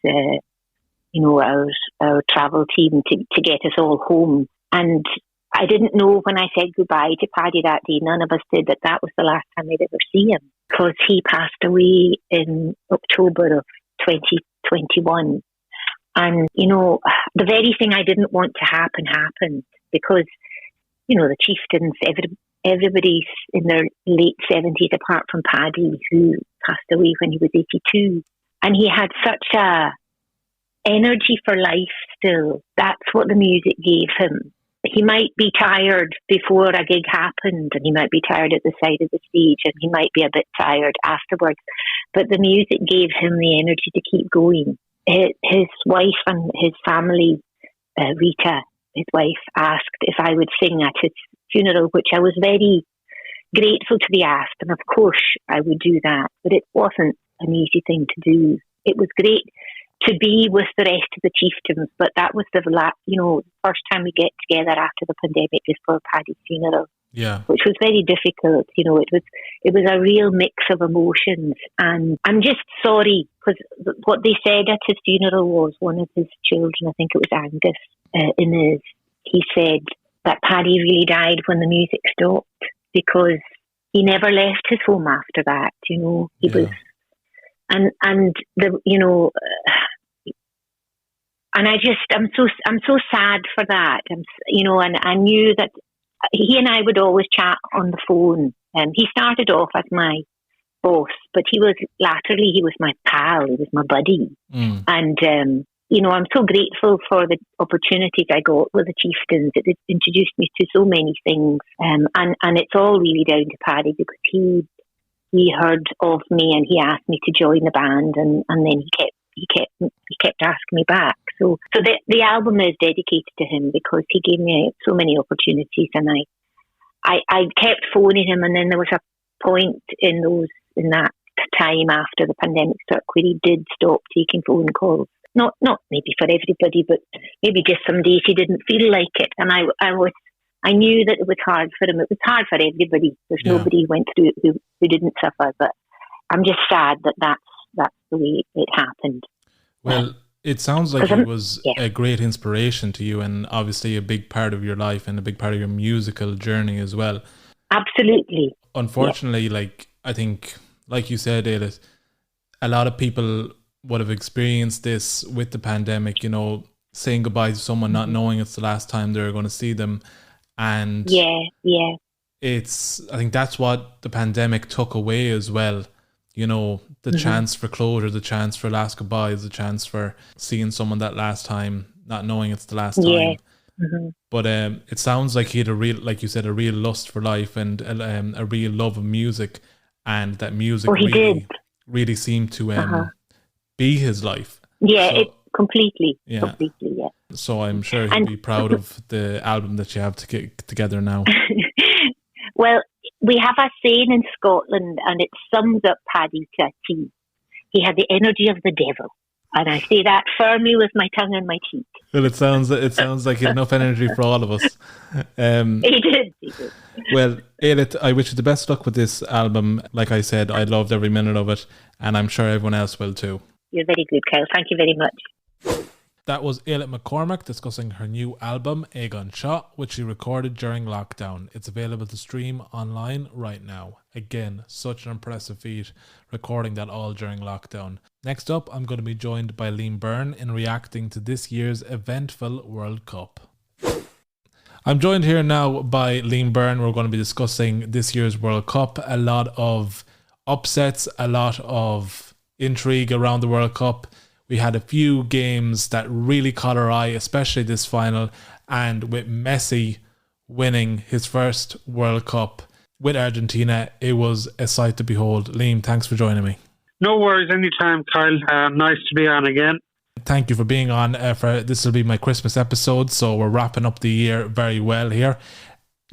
you know, our travel team to get us all home. And I didn't know when I said goodbye to Paddy that day, none of us did, that was the last time I'd ever see him, because he passed away in October of 2021. And, you know, the very thing I didn't want to happen happened, because, you know, the Chieftains, everybody's in their late 70s apart from Paddy, who passed away when he was 82. And he had such a energy for life still. That's what the music gave him. He might be tired before a gig happened, and he might be tired at the side of the stage, and he might be a bit tired afterwards, but the music gave him the energy to keep going. His wife and his family, Rita, his wife, asked if I would sing at his funeral, which I was very grateful to be asked, and of course I would do that, but it wasn't an easy thing to do. It was great to be with the rest of the Chieftains, but that was the first time we get together after the pandemic before Paddy's funeral. Yeah, which was very difficult. You know, it was a real mix of emotions, and I'm just sorry, because what they said at his funeral was, one of his children, I think it was Angus, he said that Paddy really died when the music stopped, because he never left his home after that. You know, he was. And the, you know, and I'm so sad for that. You know, and I knew that he and I would always chat on the phone. He started off as my boss, but he was my pal. He was my buddy. And you know, I'm so grateful for the opportunities I got with the Chieftains. It introduced me to so many things, and it's all really down to Paddy, because he heard of me and he asked me to join the band, and then he kept asking me back. So the album is dedicated to him, because he gave me so many opportunities, and I kept phoning him, and then there was a point in that time after the pandemic struck where he did stop taking phone calls. Not maybe for everybody, but maybe just some days he didn't feel like it, and I knew that it was hard for him. It was hard for everybody. There's nobody who went through it who didn't suffer. But I'm just sad that that's the way it happened. Well, it sounds like it was a great inspiration to you, and obviously a big part of your life and a big part of your musical journey as well. Absolutely. Unfortunately, like, I think, like you said, Alyth, a lot of people would have experienced this with the pandemic, you know, saying goodbye to someone, not knowing it's the last time they're going to see them. And I think that's what the pandemic took away as well. You know, the chance for closure, the chance for last goodbyes, the chance for seeing someone that last time, not knowing it's the last time. But it sounds like he had a real, like you said, a real lust for life and a real love of music, and that music really seemed to be his life. Yeah, so, completely. So I'm sure he'll be proud of the album that you have to get together now. Well, we have a saying in Scotland, and it sums up Paddy to a T. He had the energy of the devil, and I say that firmly with my tongue in my cheek. Well, it sounds like he had enough energy for all of us. He did. Well, Alyth, I wish you the best luck with this album. Like I said, I loved every minute of it, and I'm sure everyone else will too. You're very good, Kyle. Thank you very much. That was Alyth McCormack discussing her new album, Aig, which she recorded during lockdown. It's available to stream online right now. Again, such an impressive feat, recording that all during lockdown. Next up, I'm going to be joined by Liam Byrne in reacting to this year's eventful World Cup. I'm joined here now by Liam Byrne. We're going to be discussing this year's World Cup. A lot of upsets, a lot of intrigue around the World Cup. We had a few games that really caught our eye, especially this final, and with Messi winning his first World Cup with Argentina, it was a sight to behold. Liam, thanks for joining me. No worries, anytime, Kyle. Nice to be on again. Thank you for being on. This will be my Christmas episode, so we're wrapping up the year very well here.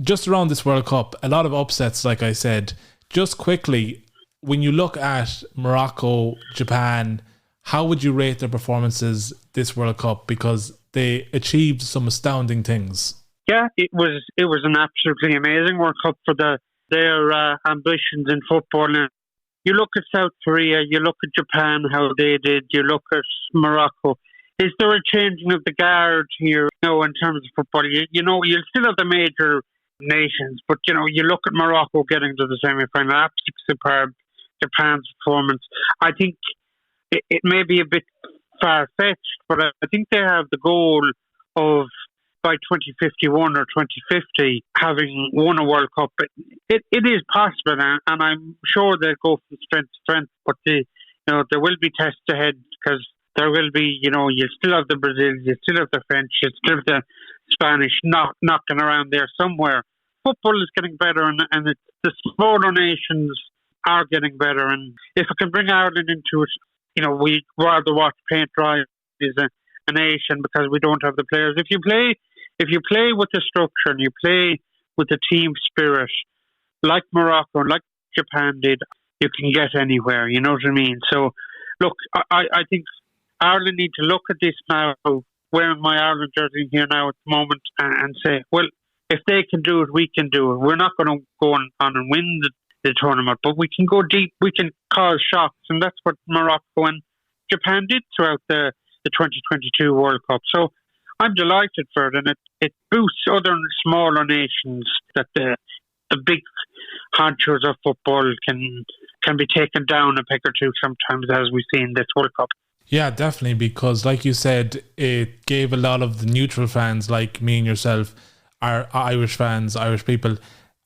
Just around this World Cup, a lot of upsets, like I said. Just quickly, when you look at Morocco, Japan, how would you rate their performances this World Cup? Because they achieved some astounding things. Yeah, it was an absolutely amazing World Cup for their ambitions in football. And you look at South Korea, you look at Japan, how they did, you look at Morocco. Is there a changing of the guard here, in terms of football? You'll still have the major nations, but, you look at Morocco getting to the semi-final, absolutely superb. Japan's performance, I think it may be a bit far-fetched, but I think they have the goal of, by 2051 or 2050, having won a World Cup. It is possible, and I'm sure they'll go from strength to strength, but there will be tests ahead, because there will be, you still have the Brazil, you still have the French, you still have the Spanish knocking around there somewhere. Football is getting better, and the smaller nations are getting better, and if I can bring Ireland into it, we rather watch paint dry as a nation, because we don't have the players. If you play with the structure and you play with the team spirit, like Morocco and like Japan did, you can get anywhere. You know what I mean? So, look, I think Ireland need to look at this now, wearing my Ireland jersey here now at the moment, and say, well, if they can do it, we can do it. We're not going to go on and win the tournament, but we can go deep, we can cause shocks, and that's what Morocco and Japan did throughout the 2022 World Cup. So I'm delighted for it, and it boosts other smaller nations that the big honchos of football can be taken down a peg or two sometimes, as we've seen this World Cup. Yeah, definitely, because like you said, it gave a lot of the neutral fans like me and yourself, our Irish fans, Irish people,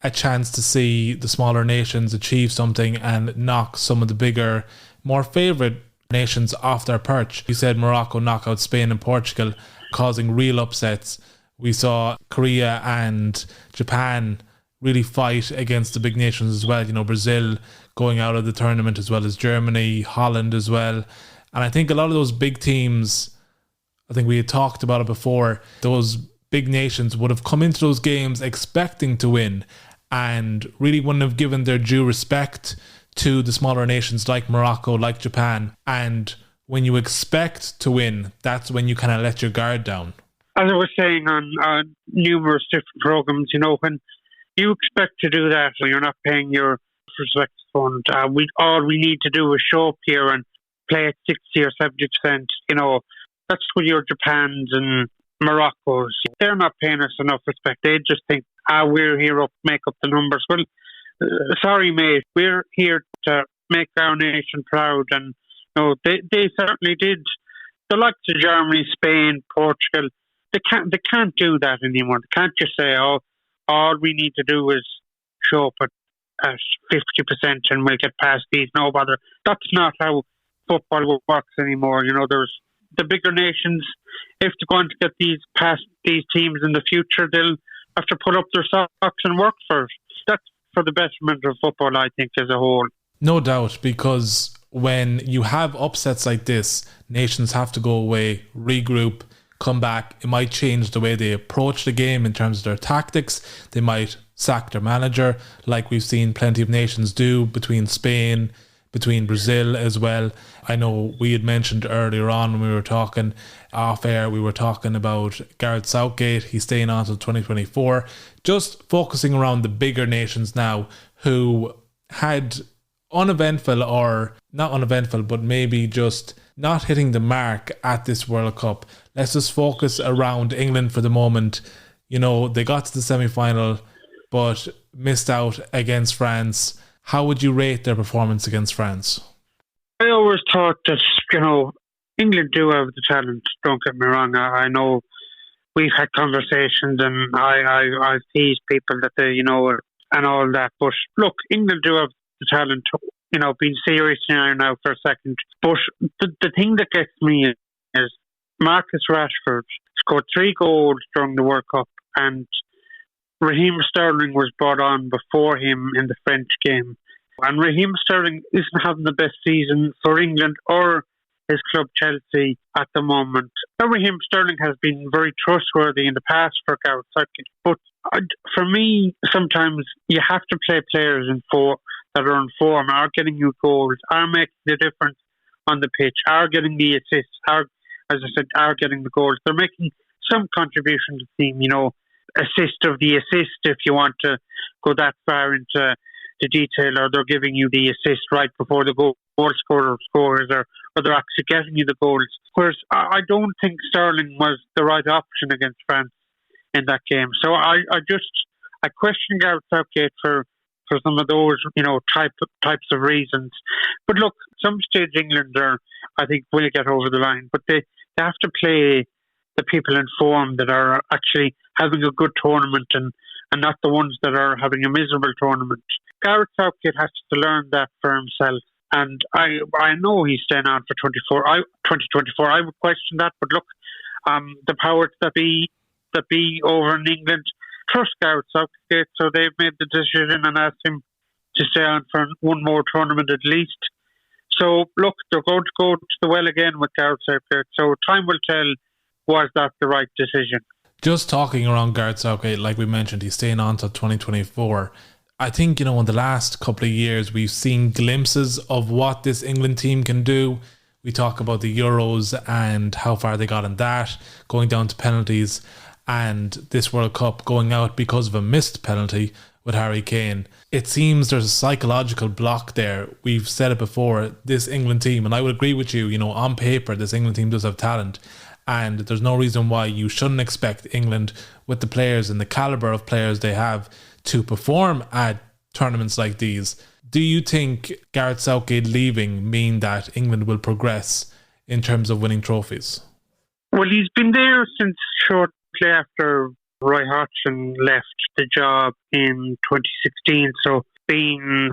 a chance to see the smaller nations achieve something and knock some of the bigger, more favourite nations off their perch. You said Morocco knock out Spain and Portugal, causing real upsets. We saw Korea and Japan really fight against the big nations as well. Brazil going out of the tournament, as well as Germany, Holland as well. And I think a lot of those big teams, I think we had talked about it before, those big nations would have come into those games expecting to win and really wouldn't have given their due respect to the smaller nations like Morocco, like Japan. And when you expect to win, that's when you kind of let your guard down. As I was saying on numerous different programs, when you expect to do that, when you're not paying your respect fund, all we need to do is show up here and play at 60 or 70%. That's what your Japans and Morocco's, they're not paying us enough respect. They just think, we're here to make up the numbers. Well, sorry, mate, we're here to make our nation proud, and they certainly did. The likes of Germany, Spain, Portugal, they can't do that anymore. They can't just say, all we need to do is show up at 50% and we'll get past these, no bother. That's not how football works anymore. There's the bigger nations, if they're going to get past these teams in the future, they'll have to put up their socks and work for it. That's for the betterment of football, I think, as a whole. No doubt, because when you have upsets like this, nations have to go away, regroup, come back. It might change the way they approach the game in terms of their tactics. They might sack their manager, like we've seen plenty of nations do between Spain, between Brazil as well. I know we had mentioned earlier on when we were talking off air, we were talking about Gareth Southgate. He's staying on until 2024. Just focusing around the bigger nations now who had uneventful, or not uneventful, but maybe just not hitting the mark at this World Cup. Let's just focus around England for the moment. They got to the semi-final but missed out against France. How would you rate their performance against France? I always thought that, England do have the talent, don't get me wrong. I know we've had conversations, and I've teased people that they, and all that. But look, England do have the talent, being serious now for a second. But the thing that gets me is Marcus Rashford scored 3 goals during the World Cup, and Raheem Sterling was brought on before him in the French game. And Raheem Sterling isn't having the best season for England or his club Chelsea at the moment. Now, Raheem Sterling has been very trustworthy in the past for Gareth Southgate, but for me, sometimes you have to play players that are in form, are getting you goals, are making the difference on the pitch, are getting the assists, are getting the goals. They're making some contribution to the team, assist of the assist if you want to go that far into the detail, or they're giving you the assist right before the goal scorer scores, or they're actually getting you the goals. Whereas I don't think Sterling was the right option against France in that game. So I question Gareth Southgate for some of those, types of reasons. But look, some stage England I think will get over the line, but they have to play the people in form that are actually having a good tournament and not the ones that are having a miserable tournament. Gareth Southgate has to learn that for himself. And I know he's staying on for 2024. I would question that, but look, the powers that be over in England trust Gareth Southgate, so they've made the decision and asked him to stay on for one more tournament at least. So look, they're going to go to the well again with Gareth Southgate. So time will tell, was that the right decision? Just talking around Gareth Southgate, like we mentioned, he's staying on till 2024. I think, in the last couple of years, we've seen glimpses of what this England team can do. We talk about the Euros and how far they got in that, going down to penalties, and this World Cup going out because of a missed penalty with Harry Kane. It seems there's a psychological block there. We've said it before, this England team, and I would agree with you, on paper, this England team does have talent, and there's no reason why you shouldn't expect England, with the players and the calibre of players they have, to perform at tournaments like these. Do you think Gareth Southgate leaving mean that England will progress in terms of winning trophies? Well, he's been there since shortly after Roy Hodgson left the job in 2016. So been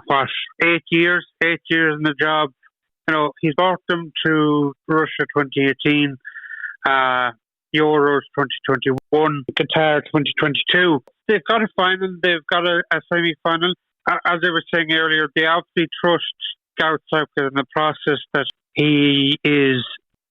8 years in the job. He's brought them to Russia 2018, Euros 2021, Qatar 2022. They've got a final, they've got a semi-final. As I was saying earlier, they obviously trust Gareth Southgate in the process that he is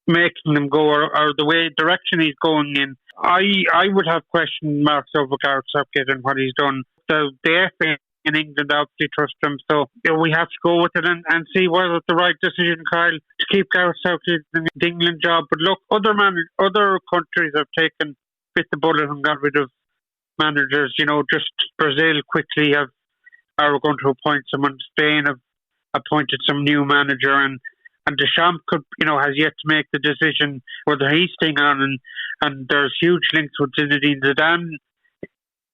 making them go, or the direction he's going in. I would have question marks over Gareth Southgate and what he's done. The FA in England obviously trust him, so we have to go with it and see whether it's the right decision, Kyle, to keep Gareth Southgate in the England job. But look, other countries have bit the bullet and got rid of managers. Just Brazil quickly are going to appoint someone. Spain have appointed some new manager, and Deschamps has yet to make the decision whether he's staying on, and there's huge links with Zinedine Zidane.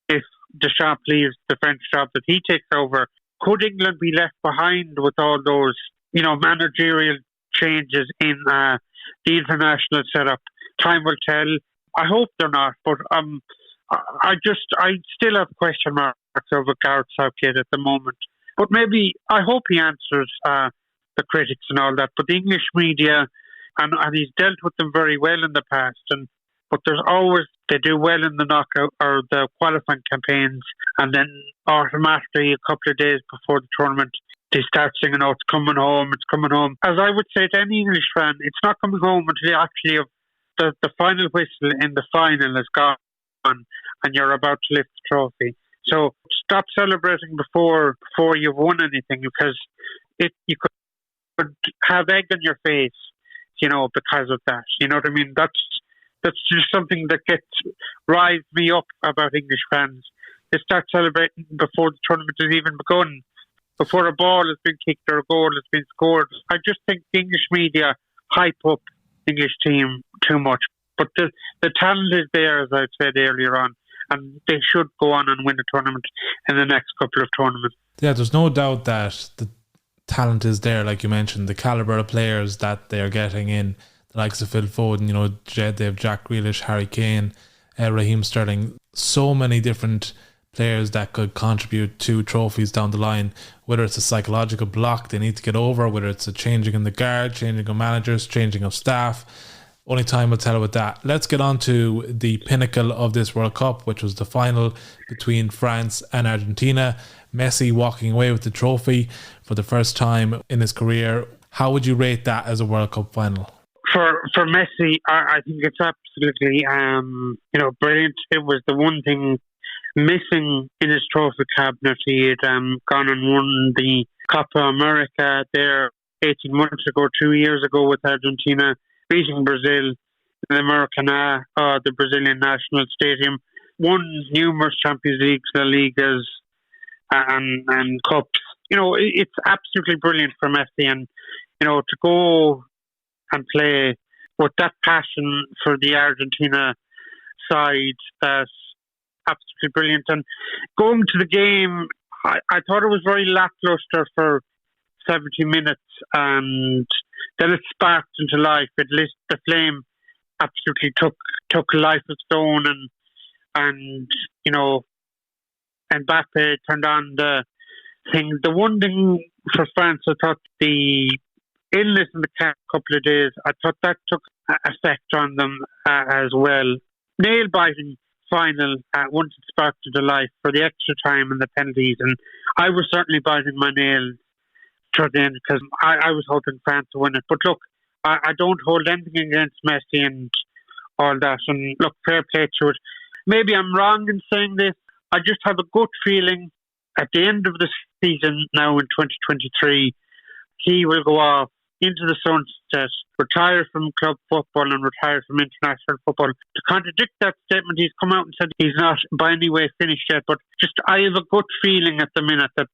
If Deschamps leaves the French job that he takes over, could England be left behind with all those managerial changes in the international setup? Time will tell. I hope they're not, but I still have question marks over Gareth Southgate at the moment. But maybe I hope he answers the critics and all that. But the English media, and he's dealt with them very well in the past. But there's always, they do well in the knockout or the qualifying campaigns, and then automatically a couple of days before the tournament, they start singing, "Oh, it's coming home, it's coming home." As I would say to any English fan, it's not coming home until actually the final whistle in the final is gone and you're about to lift the trophy. So stop celebrating before you've won anything, because you could have egg on your face, because of that. You know what I mean? That's just something that riles me up about English fans. They start celebrating before the tournament has even begun, before a ball has been kicked or a goal has been scored. I just think the English media hype up the English team too much. But the talent is there, as I said earlier on, and they should go on and win the tournament in the next couple of tournaments. Yeah, there's no doubt that the talent is there, like you mentioned, the calibre of players that they're getting in, the likes of Phil Foden, they have Jack Grealish, Harry Kane, Raheem Sterling. So many different players that could contribute to trophies down the line, whether it's a psychological block they need to get over, whether it's a changing in the guard, changing of managers, changing of staff. Only time will tell with that. Let's get on to the pinnacle of this World Cup, which was the final between France and Argentina. Messi walking away with the trophy for the first time in his career. How would you rate that as a World Cup final? For Messi, I think it's absolutely brilliant. It was the one thing missing in his trophy cabinet. He had gone and won the Copa America there 18 months ago, 2 years ago with Argentina, beating Brazil, the Maracanã, the Brazilian national stadium, won numerous Champions Leagues, La Ligas, and cups. It's absolutely brilliant for Messi, and to go and play with that passion for the Argentina side, that's absolutely brilliant. And going to the game, I thought it was very lackluster for 70 minutes, and then it sparked into life. The flame absolutely took life of its own, and Mbappe turned on the thing. The one thing for France, I thought the illness in the couple of days, I thought that took effect on them as well. Nail-biting final once it sparked into life for the extra time and the penalties, and I was certainly biting my nails toward the end because I was hoping France to win it. But look, I don't hold anything against Messi and all that, and look, fair play to it. Maybe I'm wrong in saying this. I just have a gut feeling at the end of the season now in 2023, he will go off into the sunset, retire from club football and retire from international football. To contradict that statement, he's come out and said he's not by any way finished yet, but just I have a good feeling at the minute that,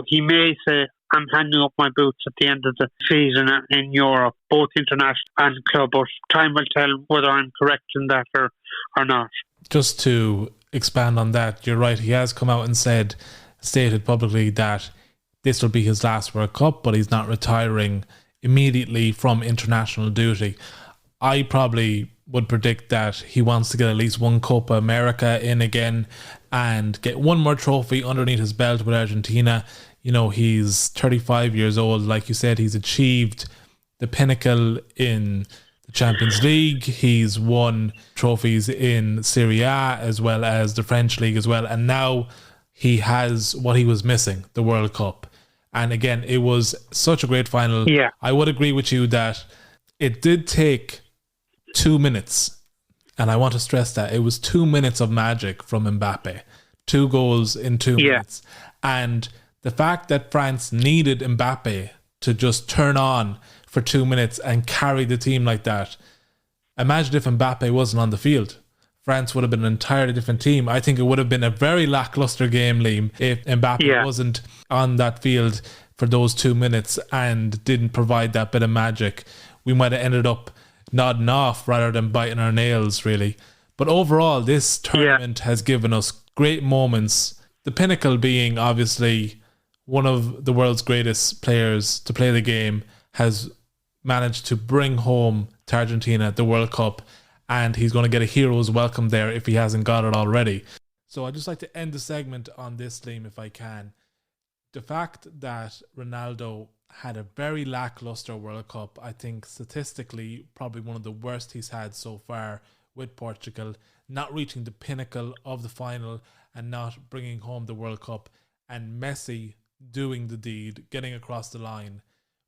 he may say, I'm hanging up my boots at the end of the season in Europe, both international and club, but time will tell whether I'm correct in that or not. Just to expand on that, you're right, he has come out and stated publicly that this will be his last World Cup, but he's not retiring immediately from international duty. I probably would predict that he wants to get at least one Copa America in again and get one more trophy underneath his belt with Argentina. He's 35 years old. Like you said, he's achieved the pinnacle in the Champions League. He's won trophies in Serie A as well as the French League as well. And now he has what he was missing, the World Cup. And again, it was such a great final. Yeah. I would agree with you that it did take 2 minutes. And I want to stress that it was 2 minutes of magic from Mbappe. 2 goals in 2 minutes. And the fact that France needed Mbappe to just turn on for 2 minutes and carry the team like that. Imagine if Mbappe wasn't on the field. France would have been an entirely different team. I think it would have been a very lackluster game, Liam, if Mbappe wasn't on that field for those 2 minutes and didn't provide that bit of magic. We might have ended up nodding off rather than biting our nails, really. But overall, this tournament has given us great moments. The pinnacle being, obviously, one of the world's greatest players to play the game has managed to bring home to Argentina the World Cup, and he's going to get a hero's welcome there if he hasn't got it already. So I'd just like to end the segment on this, Liam, if I can. The fact that Ronaldo had a very lackluster World Cup, I think statistically probably one of the worst he's had so far with Portugal, not reaching the pinnacle of the final and not bringing home the World Cup, and Messi doing the deed, getting across the line.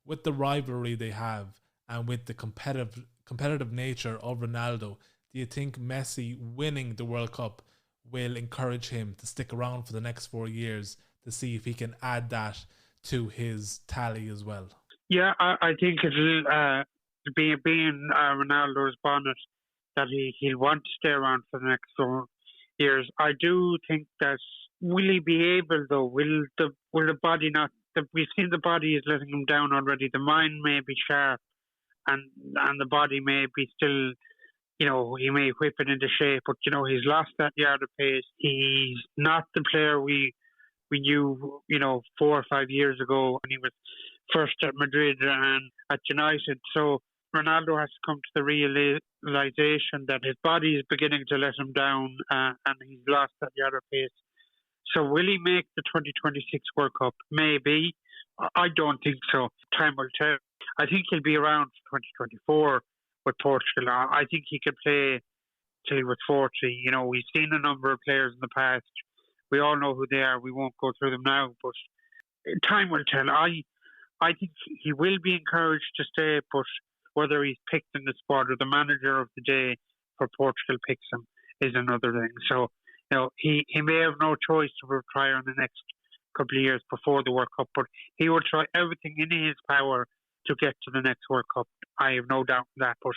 With the rivalry they have and with the competitive nature of Ronaldo, do you think Messi winning the World Cup will encourage him to stick around for the next 4 years to see if he can add that to his tally as well? Yeah, I think it'll being Ronaldo's bonnet that he'll want to stay around for the next 4 years. I do think that will he be able though? Will the body not? We've seen the body is letting him down already. The mind may be sharp, and the body may be still, he may whip it into shape, but he's lost that yard of pace. He's not the player we knew 4 or 5 years ago when he was first at Madrid and at United. So Ronaldo has to come to the realization that his body is beginning to let him down, and he's lost at the other pace. So will he make the 2026 World Cup? Maybe. I don't think so. Time will tell. I think he'll be around for 2024 with Portugal. I think he could play till he was 40. You know, we've seen a number of players in the past. We all know who they are. We won't go through them now, but time will tell. I think he will be encouraged to stay, but whether he's picked in the squad or the manager of the day for Portugal picks him is another thing. So, you know, he may have no choice to retire in the next couple of years before the World Cup, but he will try everything in his power to get to the next World Cup. I have no doubt in that, but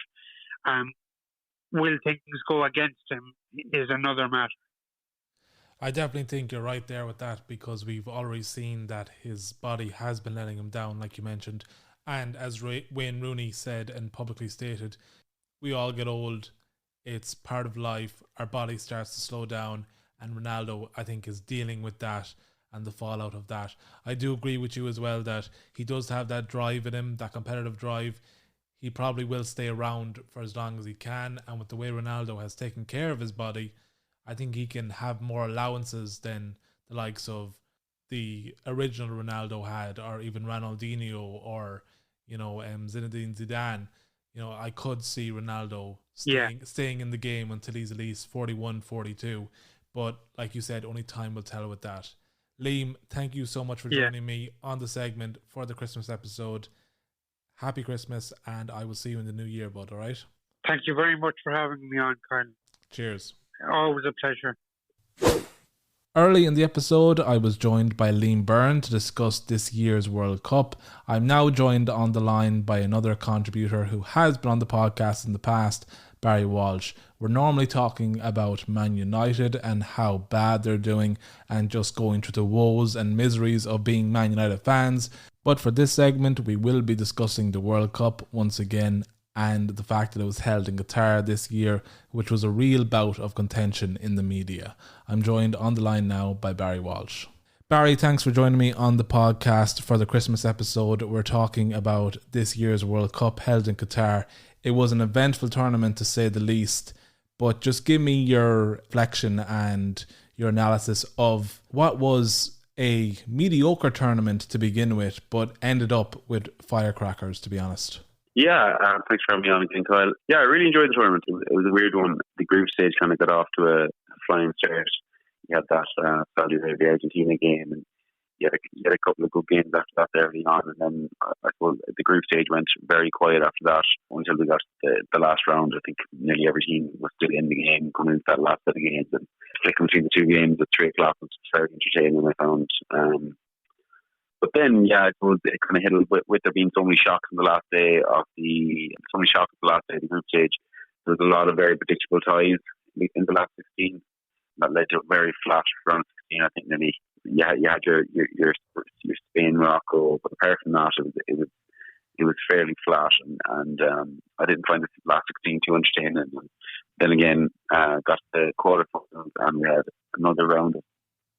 will things go against him is another matter. I definitely think you're right there with that, because we've already seen that his body has been letting him down, like you mentioned. And as Wayne Rooney said and publicly stated, we all get old. It's part of life. Our body starts to slow down. And Ronaldo, I think, is dealing with that and the fallout of that. I do agree with you as well that he does have that drive in him, that competitive drive. He probably will stay around for as long as he can. And with the way Ronaldo has taken care of his body, I think he can have more allowances than the likes of the original Ronaldo had, or even Ronaldinho, or, you know, Zinedine Zidane. You know, I could see Ronaldo staying in the game until he's at least 41, 42. But like you said, only time will tell with that. Liam, thank you so much for joining me on the segment for the Christmas episode. Happy Christmas, and I will see you in the new year, bud, all right? Thank you very much for having me on, Carl. Cheers. Always a pleasure. Early in the episode, I was joined by Liam Byrne to discuss this year's World Cup. I'm now joined on the line by another contributor who has been on the podcast in the past, Barry Walsh. We're normally talking about Man United and how bad they're doing and just going through the woes and miseries of being Man United fans. But for this segment, we will be discussing the World Cup once again, and the fact that it was held in Qatar this year, which was a real bout of contention in the media. I'm joined on the line now by Barry Walsh. Barry, thanks for joining me on the podcast for the Christmas episode. We're talking about this year's World Cup held in Qatar. It was an eventful tournament, to say the least, but just give me your reflection and your analysis of what was a mediocre tournament to begin with, but ended up with firecrackers, to be honest. Yeah, thanks for having me on again, Kyle. Yeah, I really enjoyed the tournament. It was a weird one. The group stage kind of got off to a flying start. You had that Saudi Arabia-Argentina game, and you had a couple of good games after that early on, and then I suppose the group stage went very quiet after that until we got the last round. I think nearly every team was still in the game coming into that last set of games, and flicking between the two games at 3 o'clock was very entertaining, I found. But then, I suppose it kind of hit a little bit with there being so many shocks in the last day of the group stage. There was a lot of very predictable ties in the last 16 that led to a very flat round 16. I think nearly you had your Spain, Morocco, but apart from that, it was fairly flat, and I didn't find the last 16 too entertaining. And then again, got the quarterfinals, and we had another round of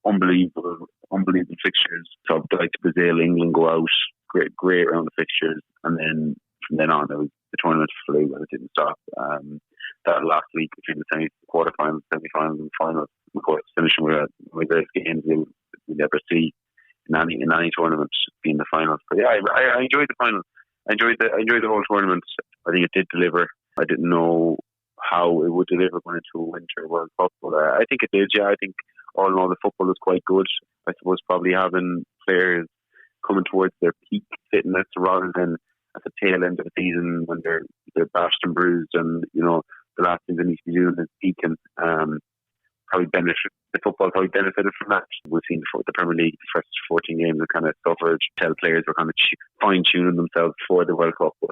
unbelievable fixtures. So like Brazil, England go out, great round of fixtures, and then from then on, the tournament flew, but it didn't stop. That last week between the quarterfinals, semi-finals, and finals, of course, finishing with great games we never see in any tournament, being the finals. But yeah, I enjoyed the final. I enjoyed the whole tournament. I think it did deliver. I didn't know how it would deliver going into a Winter World Cup, but I think it did. Yeah, I think all in all, the football was quite good. I suppose probably having players coming towards their peak fitness rather than at the tail end of the season when they're bashed and bruised, and the last thing they need to be doing is peaking. The football probably benefited from that. We've seen the Premier League, the first 14 games have kind of suffered. Players were kind of fine tuning themselves for the World Cup, but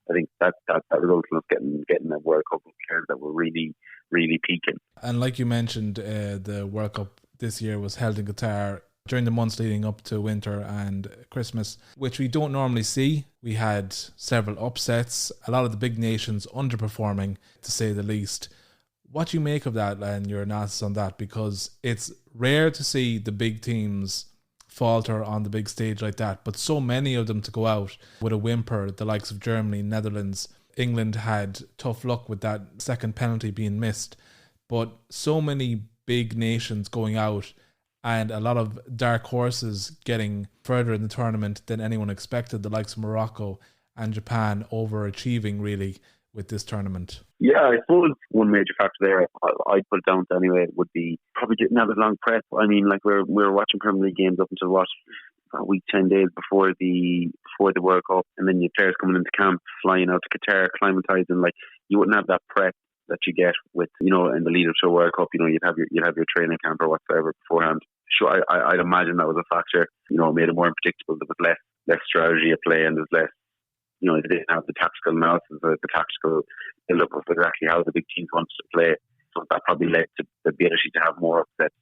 I think that resulted in us getting a World Cup of players that were really, really peaking. And like you mentioned, the World Cup this year was held in Qatar during the months leading up to winter and Christmas, which we don't normally see. We had several upsets, a lot of the big nations underperforming, to say the least. What do you make of that and your analysis on that? Because it's rare to see the big teams falter on the big stage like that, but so many of them to go out with a whimper, the likes of Germany, Netherlands, England had tough luck with that second penalty being missed. But so many big nations going out and a lot of dark horses getting further in the tournament than anyone expected, the likes of Morocco and Japan overachieving really with this tournament. Yeah, I suppose one major factor there I'd put it down to anyway would be probably didn't have a long prep. I mean, like we were watching Premier League games up until a week, 10 days before the World Cup, and then your players coming into camp, flying out to Qatar, acclimatizing. Like you wouldn't have that prep that you get with, in the lead up to a World Cup. You'd have your training camp or whatsoever beforehand. Sure, I'd imagine that was a factor. It made it more unpredictable. There was less strategy at play, and there's less. They didn't have the tactical analysis, the tactical look of exactly how the big teams wanted to play. So that probably led to the ability to have more upsets.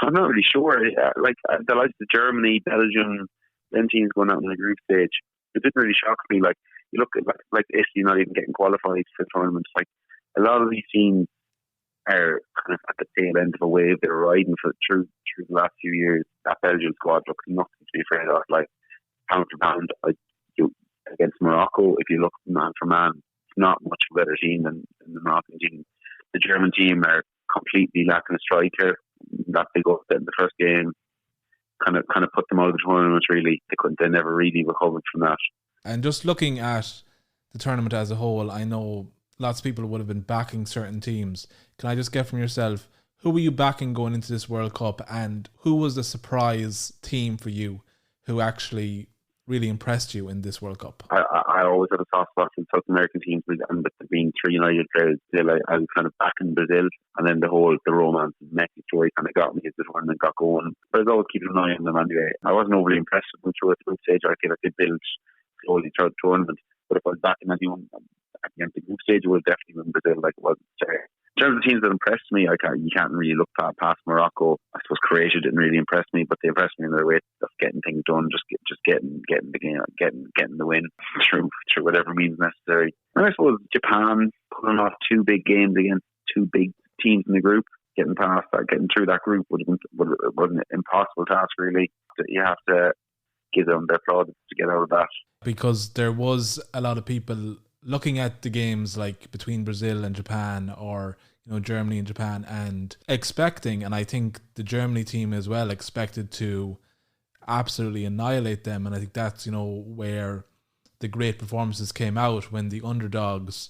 I'm not really sure. Like the likes of Germany, Belgium, them teams going out in the group stage, it didn't really shock me. Like you look at like Italy not even getting qualified for tournaments. Like a lot of these teams are kind of at the tail end of a wave they're riding through the last few years. That Belgian squad looks nothing to be afraid of. Like pound for pound, against Morocco, if you look man for man, it's not much of a better team than the Moroccan team. The German team are completely lacking a striker. That big upset in the first game kind of put them out of the tournament. Really, they never really recovered from that. And just looking at the tournament as a whole, I know lots of people would have been backing certain teams. Can I just get from yourself, who were you backing going into this World Cup, and who was the surprise team for you who actually really impressed you in this World Cup? I always had a soft spot for South American teams, and with being three United players, I was kind of back in Brazil, and then the romance Messi story kind of got me as the tournament got going. But I was always keeping an eye on them anyway. I wasn't overly impressed with them through a stage. I feel like they built slowly throughout the tournament. But if I was back in anyone at the end of the group stage, it would definitely been Brazil, like it was there. In terms of teams that impressed me, you can't really look past Morocco. I suppose Croatia didn't really impress me, but they impressed me in their way of getting things done, just getting the game, getting the win through whatever means necessary. And I suppose Japan pulling off two big games against two big teams in the group, getting past that, getting through that group was an impossible task. Really, you have to give them their plaudits to get out of that. Because there was a lot of people looking at the games like between Brazil and Japan, or Germany and Japan, and expecting, and I think the Germany team as well expected to absolutely annihilate them. And I think that's where the great performances came out, when the underdogs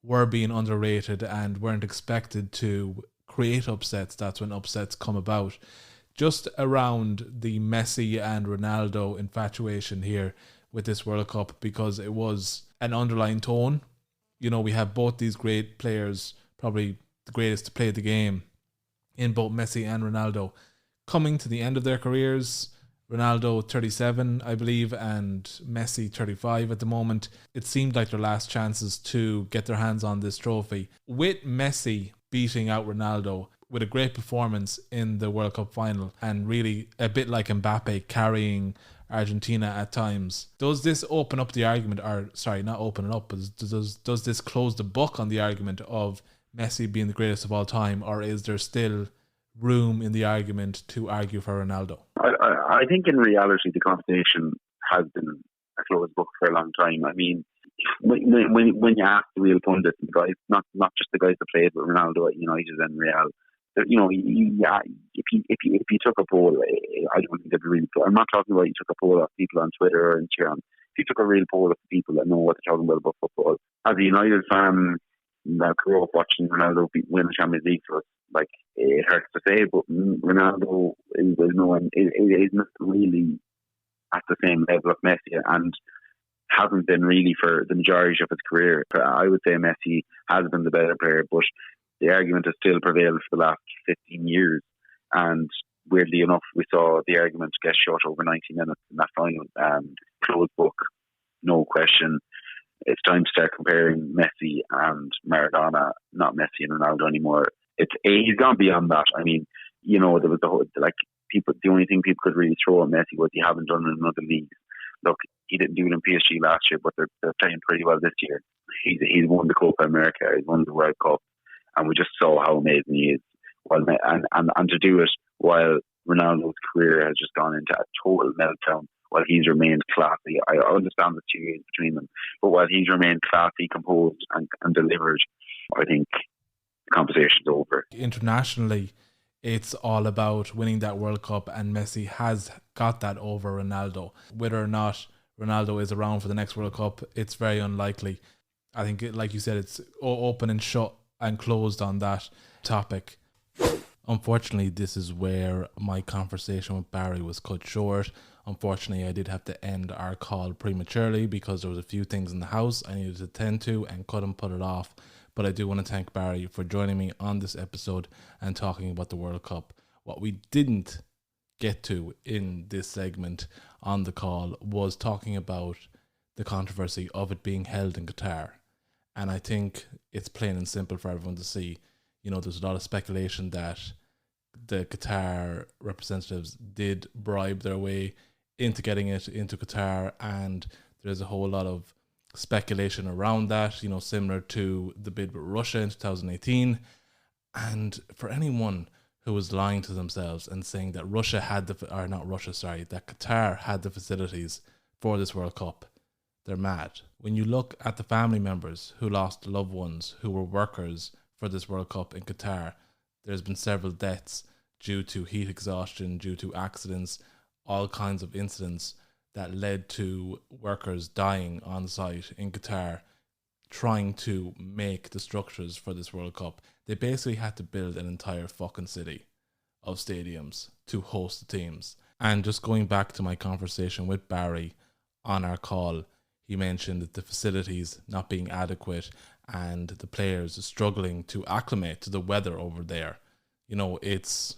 were being underrated and weren't expected to create upsets. That's when upsets come about. Just around the Messi and Ronaldo infatuation here with this World Cup, because it was an underlying tone. We have both these great players, probably the greatest to play the game, in both Messi and Ronaldo, coming to the end of their careers. Ronaldo 37, I believe, and Messi 35 at the moment. It seemed like their last chances to get their hands on this trophy. With Messi beating out Ronaldo with a great performance in the World Cup final, and really a bit like Mbappe carrying Argentina at times, does this open up the argument, or sorry, not open it up, but does this close the book on the argument of Messi being the greatest of all time, or is there still room in the argument to argue for Ronaldo? I think in reality the conversation has been a closed book for a long time. I mean, when you ask the real pundits, the guys, not just the guys that played with Ronaldo at United and Real, if you took a poll, I don't think they'd really. I'm not talking about you took a poll of people on Twitter or Instagram. If you took a real poll of people that know what they're talking about football, as a United fan that grew up watching Ronaldo win the Champions League for us, like, it hurts to say, but Ronaldo is not really at the same level of Messi, and hasn't been really for the majority of his career. I would say Messi has been the better player, but the argument has still prevailed for the last 15 years. And weirdly enough, we saw the argument get shut over 90 minutes in that final. Closed book, no question. It's time to start comparing Messi and Maradona, not Messi and Ronaldo anymore. He's gone beyond that. I mean, there was the whole, people. The only thing people could really throw at Messi was he haven't done it in other leagues. Look, he didn't do it in PSG last year, but they're playing pretty well this year. He's won the Copa America, he's won the World Cup, and we just saw how amazing he is. And to do it while Ronaldo's career has just gone into a total meltdown while he's remained classy. I understand the 2 years between them, but while he's remained classy, composed, and delivered, I think the conversation's over. Internationally, it's all about winning that World Cup, and Messi has got that over Ronaldo. Whether or not Ronaldo is around for the next World Cup, it's very unlikely. I think, like you said, it's open and shut and closed on that topic. Unfortunately, this is where my conversation with Barry was cut short. Unfortunately, I did have to end our call prematurely because there was a few things in the house I needed to attend to and couldn't put it off. But I do want to thank Barry for joining me on this episode and talking about the World Cup. What we didn't get to in this segment on the call was talking about the controversy of it being held in Qatar. And I think it's plain and simple for everyone to see. You know, there's a lot of speculation that the Qatar representatives did bribe their way into getting it into Qatar, and there's a whole lot of speculation around that, you know, similar to the bid with Russia in 2018. And for anyone who was lying to themselves and saying that that Qatar had the facilities for this World Cup, they're mad. When you look at the family members who lost loved ones who were workers for this World Cup in Qatar, there's been several deaths due to heat exhaustion, due to accidents, all kinds of incidents that led to workers dying on site in Qatar trying to make the structures for this World Cup. They basically had to build an entire fucking city of stadiums to host the teams. And just going back to my conversation with Barry on our call, he mentioned the facilities not being adequate and the players struggling to acclimate to the weather over there. You know, it's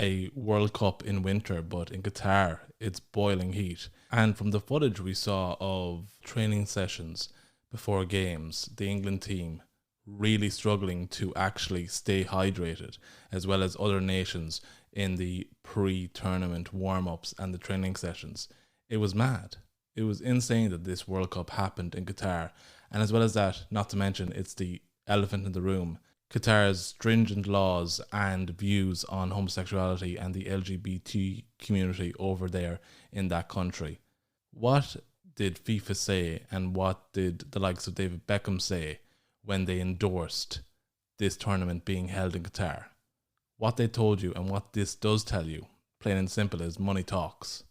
a World Cup in winter, but in Qatar, it's boiling heat. And from the footage we saw of training sessions before games, the England team really struggling to actually stay hydrated, as well as other nations in the pre-tournament warm-ups and the training sessions. It was mad. It was insane that this World Cup happened in Qatar. And as well as that, not to mention, it's the elephant in the room, Qatar's stringent laws and views on homosexuality and the LGBT community over there in that country. What did FIFA say, and what did the likes of David Beckham say when they endorsed this tournament being held in Qatar? What they told you, and what this does tell you, plain and simple, is money talks.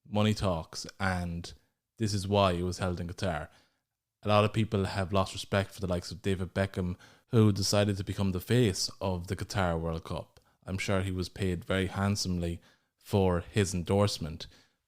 Money talks, and this is why it was held in Qatar. A lot of people have lost respect for the likes of David Beckham, who decided to become the face of the Qatar World Cup. I'm sure he was paid very handsomely for his endorsement,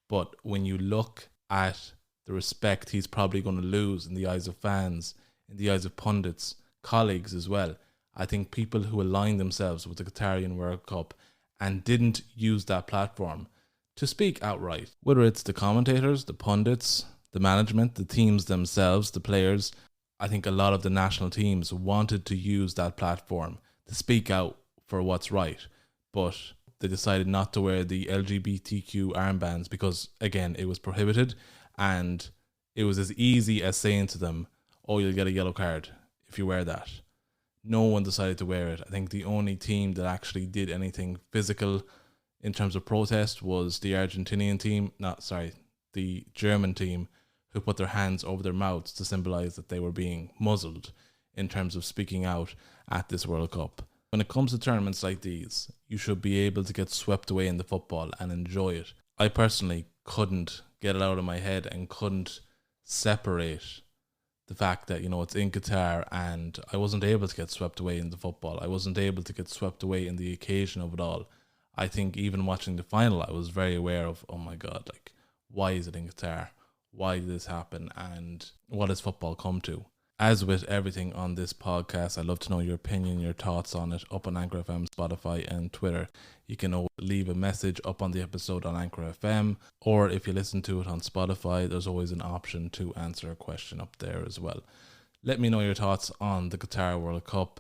but when you look at the respect he's probably going to lose in the eyes of fans, in the eyes of pundits, colleagues as well, I think people who align themselves with the Qatarian World Cup and didn't use that platform to speak outright, whether it's the commentators, the pundits, the management, the teams themselves, the players, I think a lot of the national teams wanted to use that platform to speak out for what's right, but they decided not to wear the LGBTQ armbands because, again, it was prohibited, and it was as easy as saying to them, oh, you'll get a yellow card if you wear that. No one decided to wear it. I think the only team that actually did anything physical in terms of protest was the the German team, who put their hands over their mouths to symbolise that they were being muzzled in terms of speaking out at this World Cup. When it comes to tournaments like these, you should be able to get swept away in the football and enjoy it. I personally couldn't get it out of my head and couldn't separate the fact that, you know, it's in Qatar, and I wasn't able to get swept away in the football. I wasn't able to get swept away in the occasion of it all. I think even watching the final, I was very aware of, oh my God, like, why is it in Qatar? Why did this happen, and what has football come to? As with everything on this podcast, I'd love to know your opinion, your thoughts on it up on Anchor FM, Spotify and Twitter. You can always leave a message up on the episode on Anchor FM, or if you listen to it on Spotify, there's always an option to answer a question up there as well. Let me know your thoughts on the Qatar World Cup.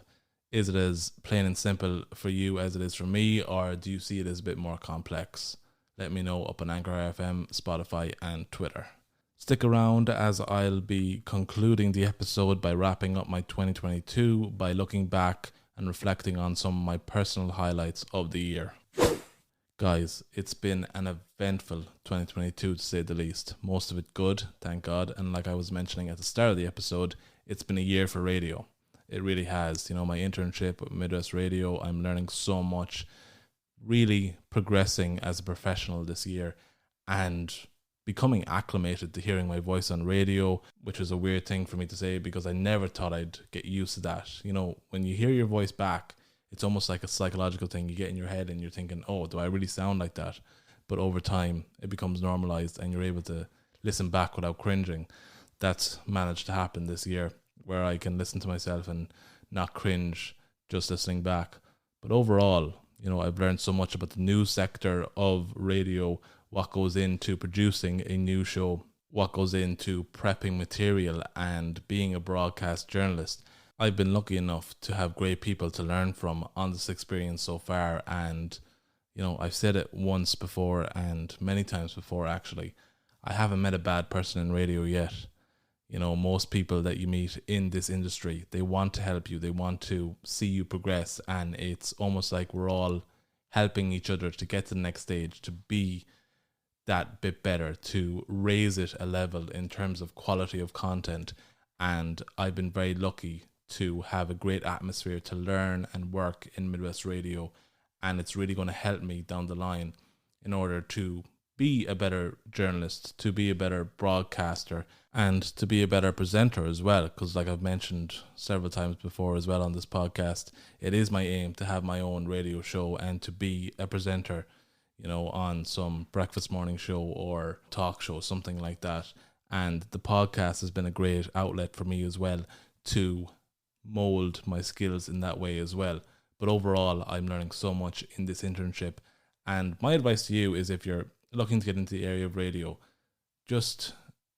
Is it as plain and simple for you as it is for me, or do you see it as a bit more complex? Let me know up on Anchor FM, Spotify and Twitter. Stick around, as I'll be concluding the episode by wrapping up my 2022 by looking back and reflecting on some of my personal highlights of the year. Guys, it's been an eventful 2022 to say the least. Most of it good, thank God. And like I was mentioning at the start of the episode, it's been a year for radio. It really has. You know, my internship at Midwest Radio, I'm learning so much, really progressing as a professional this year and becoming acclimated to hearing my voice on radio, which is a weird thing for me to say because I never thought I'd get used to that. You know, when you hear your voice back, it's almost like a psychological thing you get in your head and you're thinking, oh, do I really sound like that? But over time, it becomes normalized and you're able to listen back without cringing. That's managed to happen this year, where I can listen to myself and not cringe just listening back. But overall, you know, I've learned so much about the news sector of radio, what goes into producing a news show, what goes into prepping material and being a broadcast journalist. I've been lucky enough to have great people to learn from on this experience so far, and you know, I've said it once before and many times before actually, I haven't met a bad person in radio yet. You know, most people that you meet in this industry, they want to help you, they want to see you progress, and it's almost like we're all helping each other to get to the next stage, to be that bit better, to raise it a level in terms of quality of content. And I've been very lucky to have a great atmosphere to learn and work in Midwest Radio, and it's really going to help me down the line in order to be a better journalist, to be a better broadcaster, and to be a better presenter as well, because like I've mentioned several times before as well on this podcast, it is my aim to have my own radio show and to be a presenter, you know, on some breakfast morning show or talk show, something like that. And the podcast has been a great outlet for me as well to mold my skills in that way as well. But overall, I'm learning so much in this internship, and my advice to you is, if you're looking to get into the area of radio, just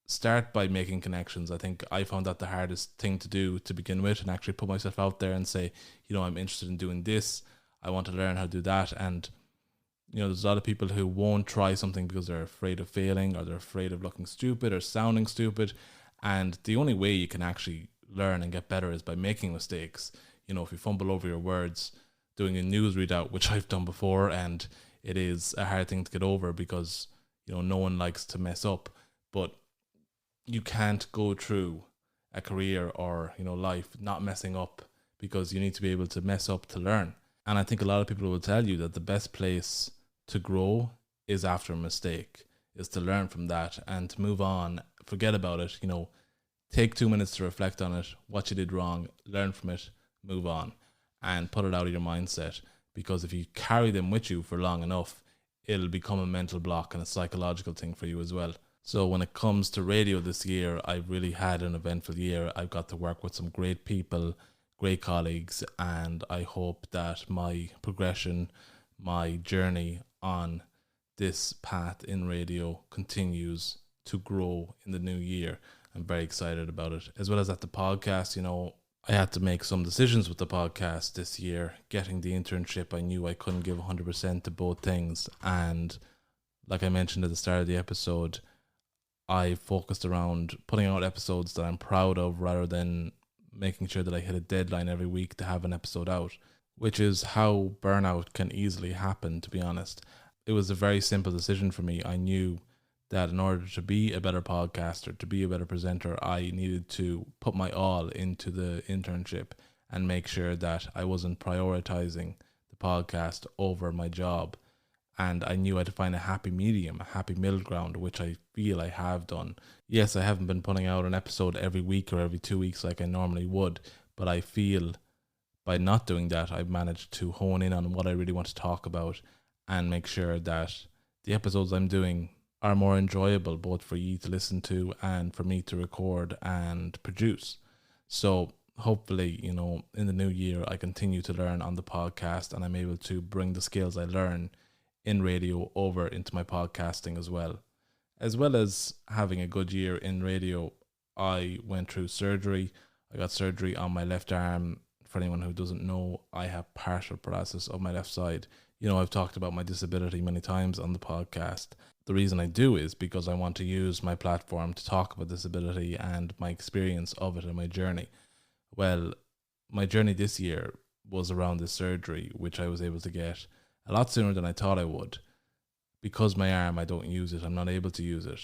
start by making connections. I think I found that the hardest thing to do to begin with, and actually put myself out there and say, you know, I'm interested in doing this, I want to learn how to do that. And you know, there's a lot of people who won't try something because they're afraid of failing, or they're afraid of looking stupid or sounding stupid. And the only way you can actually learn and get better is by making mistakes. You know, if you fumble over your words doing a news readout, which I've done before, and it is a hard thing to get over because, you know, no one likes to mess up, but you can't go through a career or, you know, life not messing up, because you need to be able to mess up to learn. And I think a lot of people will tell you that the best place to grow is after a mistake, is to learn from that and to move on, forget about it, you know, take 2 minutes to reflect on it, what you did wrong, learn from it, move on, and put it out of your mindset. Because if you carry them with you for long enough, it'll become a mental block and a psychological thing for you as well. So when it comes to radio this year, I've really had an eventful year. I've got to work with some great people, great colleagues, and I hope that my progression, my journey on this path in radio continues to grow in the new year. I'm very excited about it. As well as at the podcast, you know, I had to make some decisions with the podcast this year. Getting the internship, I knew I couldn't give 100% to both things. And like I mentioned at the start of the episode, I focused around putting out episodes that I'm proud of, rather than making sure that I hit a deadline every week to have an episode out, which is how burnout can easily happen, to be honest. It was a very simple decision for me. I knew that in order to be a better podcaster, to be a better presenter, I needed to put my all into the internship and make sure that I wasn't prioritizing the podcast over my job. And I knew I had to find a happy medium, a happy middle ground, which I feel I have done. Yes, I haven't been putting out an episode every week or every 2 weeks like I normally would, but I feel by not doing that, I've managed to hone in on what I really want to talk about and make sure that the episodes I'm doing are more enjoyable, both for you to listen to and for me to record and produce. So hopefully, you know, in the new year, I continue to learn on the podcast, and I'm able to bring the skills I learn in radio over into my podcasting as well. As well as having a good year in radio, I went through surgery. I got surgery on my left arm. For anyone who doesn't know, I have partial paralysis of my left side. You know, I've talked about my disability many times on the podcast. The reason I do is because I want to use my platform to talk about disability and my experience of it and my journey. Well, my journey this year was around this surgery, which I was able to get a lot sooner than I thought I would. because my arm, I don't use it, I'm not able to use it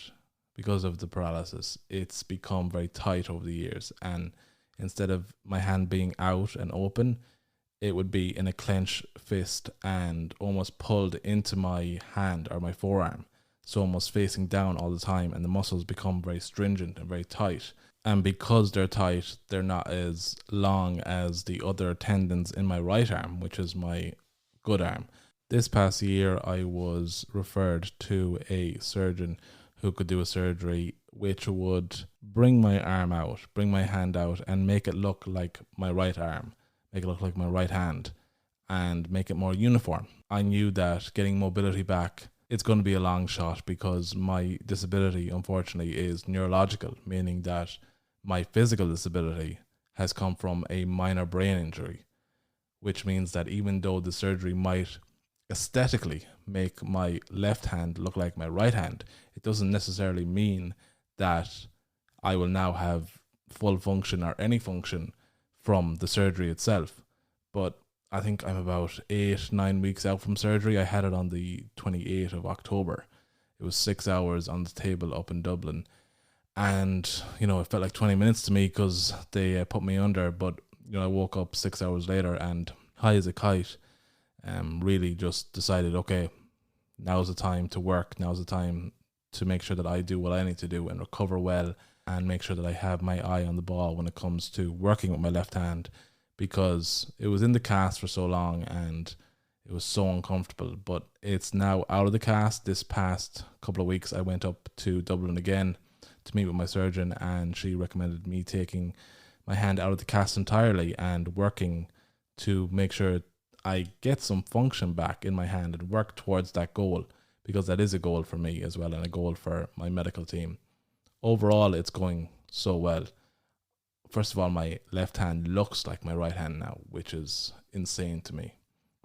because of the paralysis. It's become very tight over the years, and instead of my hand being out and open, it would be in a clenched fist and almost pulled into my hand or my forearm, so almost facing down all the time, and the muscles become very stringent and very tight. And because they're tight, they're not as long as the other tendons in my right arm, which is my good arm. This past year, I was referred to a surgeon who could do a surgery which would bring my arm out, bring my hand out, and make it look like my right arm, make it look like my right hand, and make it more uniform. I knew that getting mobility back, it's going to be a long shot, because my disability, unfortunately, is neurological, meaning that my physical disability has come from a minor brain injury, which means that even though the surgery might aesthetically make my left hand look like my right hand, it doesn't necessarily mean that I will now have full function or any function from the surgery itself. But I think I'm about 8-9 weeks out from surgery. I had it on the 28th of October. It was 6 hours on the table up in Dublin. And, it felt like 20 minutes to me because they put me under. But, I woke up 6 hours later and high as a kite, really just decided, okay, now's the time to work. Now's the time to make sure that I do what I need to do and recover well, and make sure that I have my eye on the ball when it comes to working with my left hand, because it was in the cast for so long and it was so uncomfortable. But it's now out of the cast. This past couple of weeks, I went up to Dublin again to meet with my surgeon, and she recommended me taking my hand out of the cast entirely and working to make sure I get some function back in my hand and work towards that goal, because that is a goal for me as well, and a goal for my medical team. Overall, it's going so well. First of all, my left hand looks like my right hand now, which is insane to me.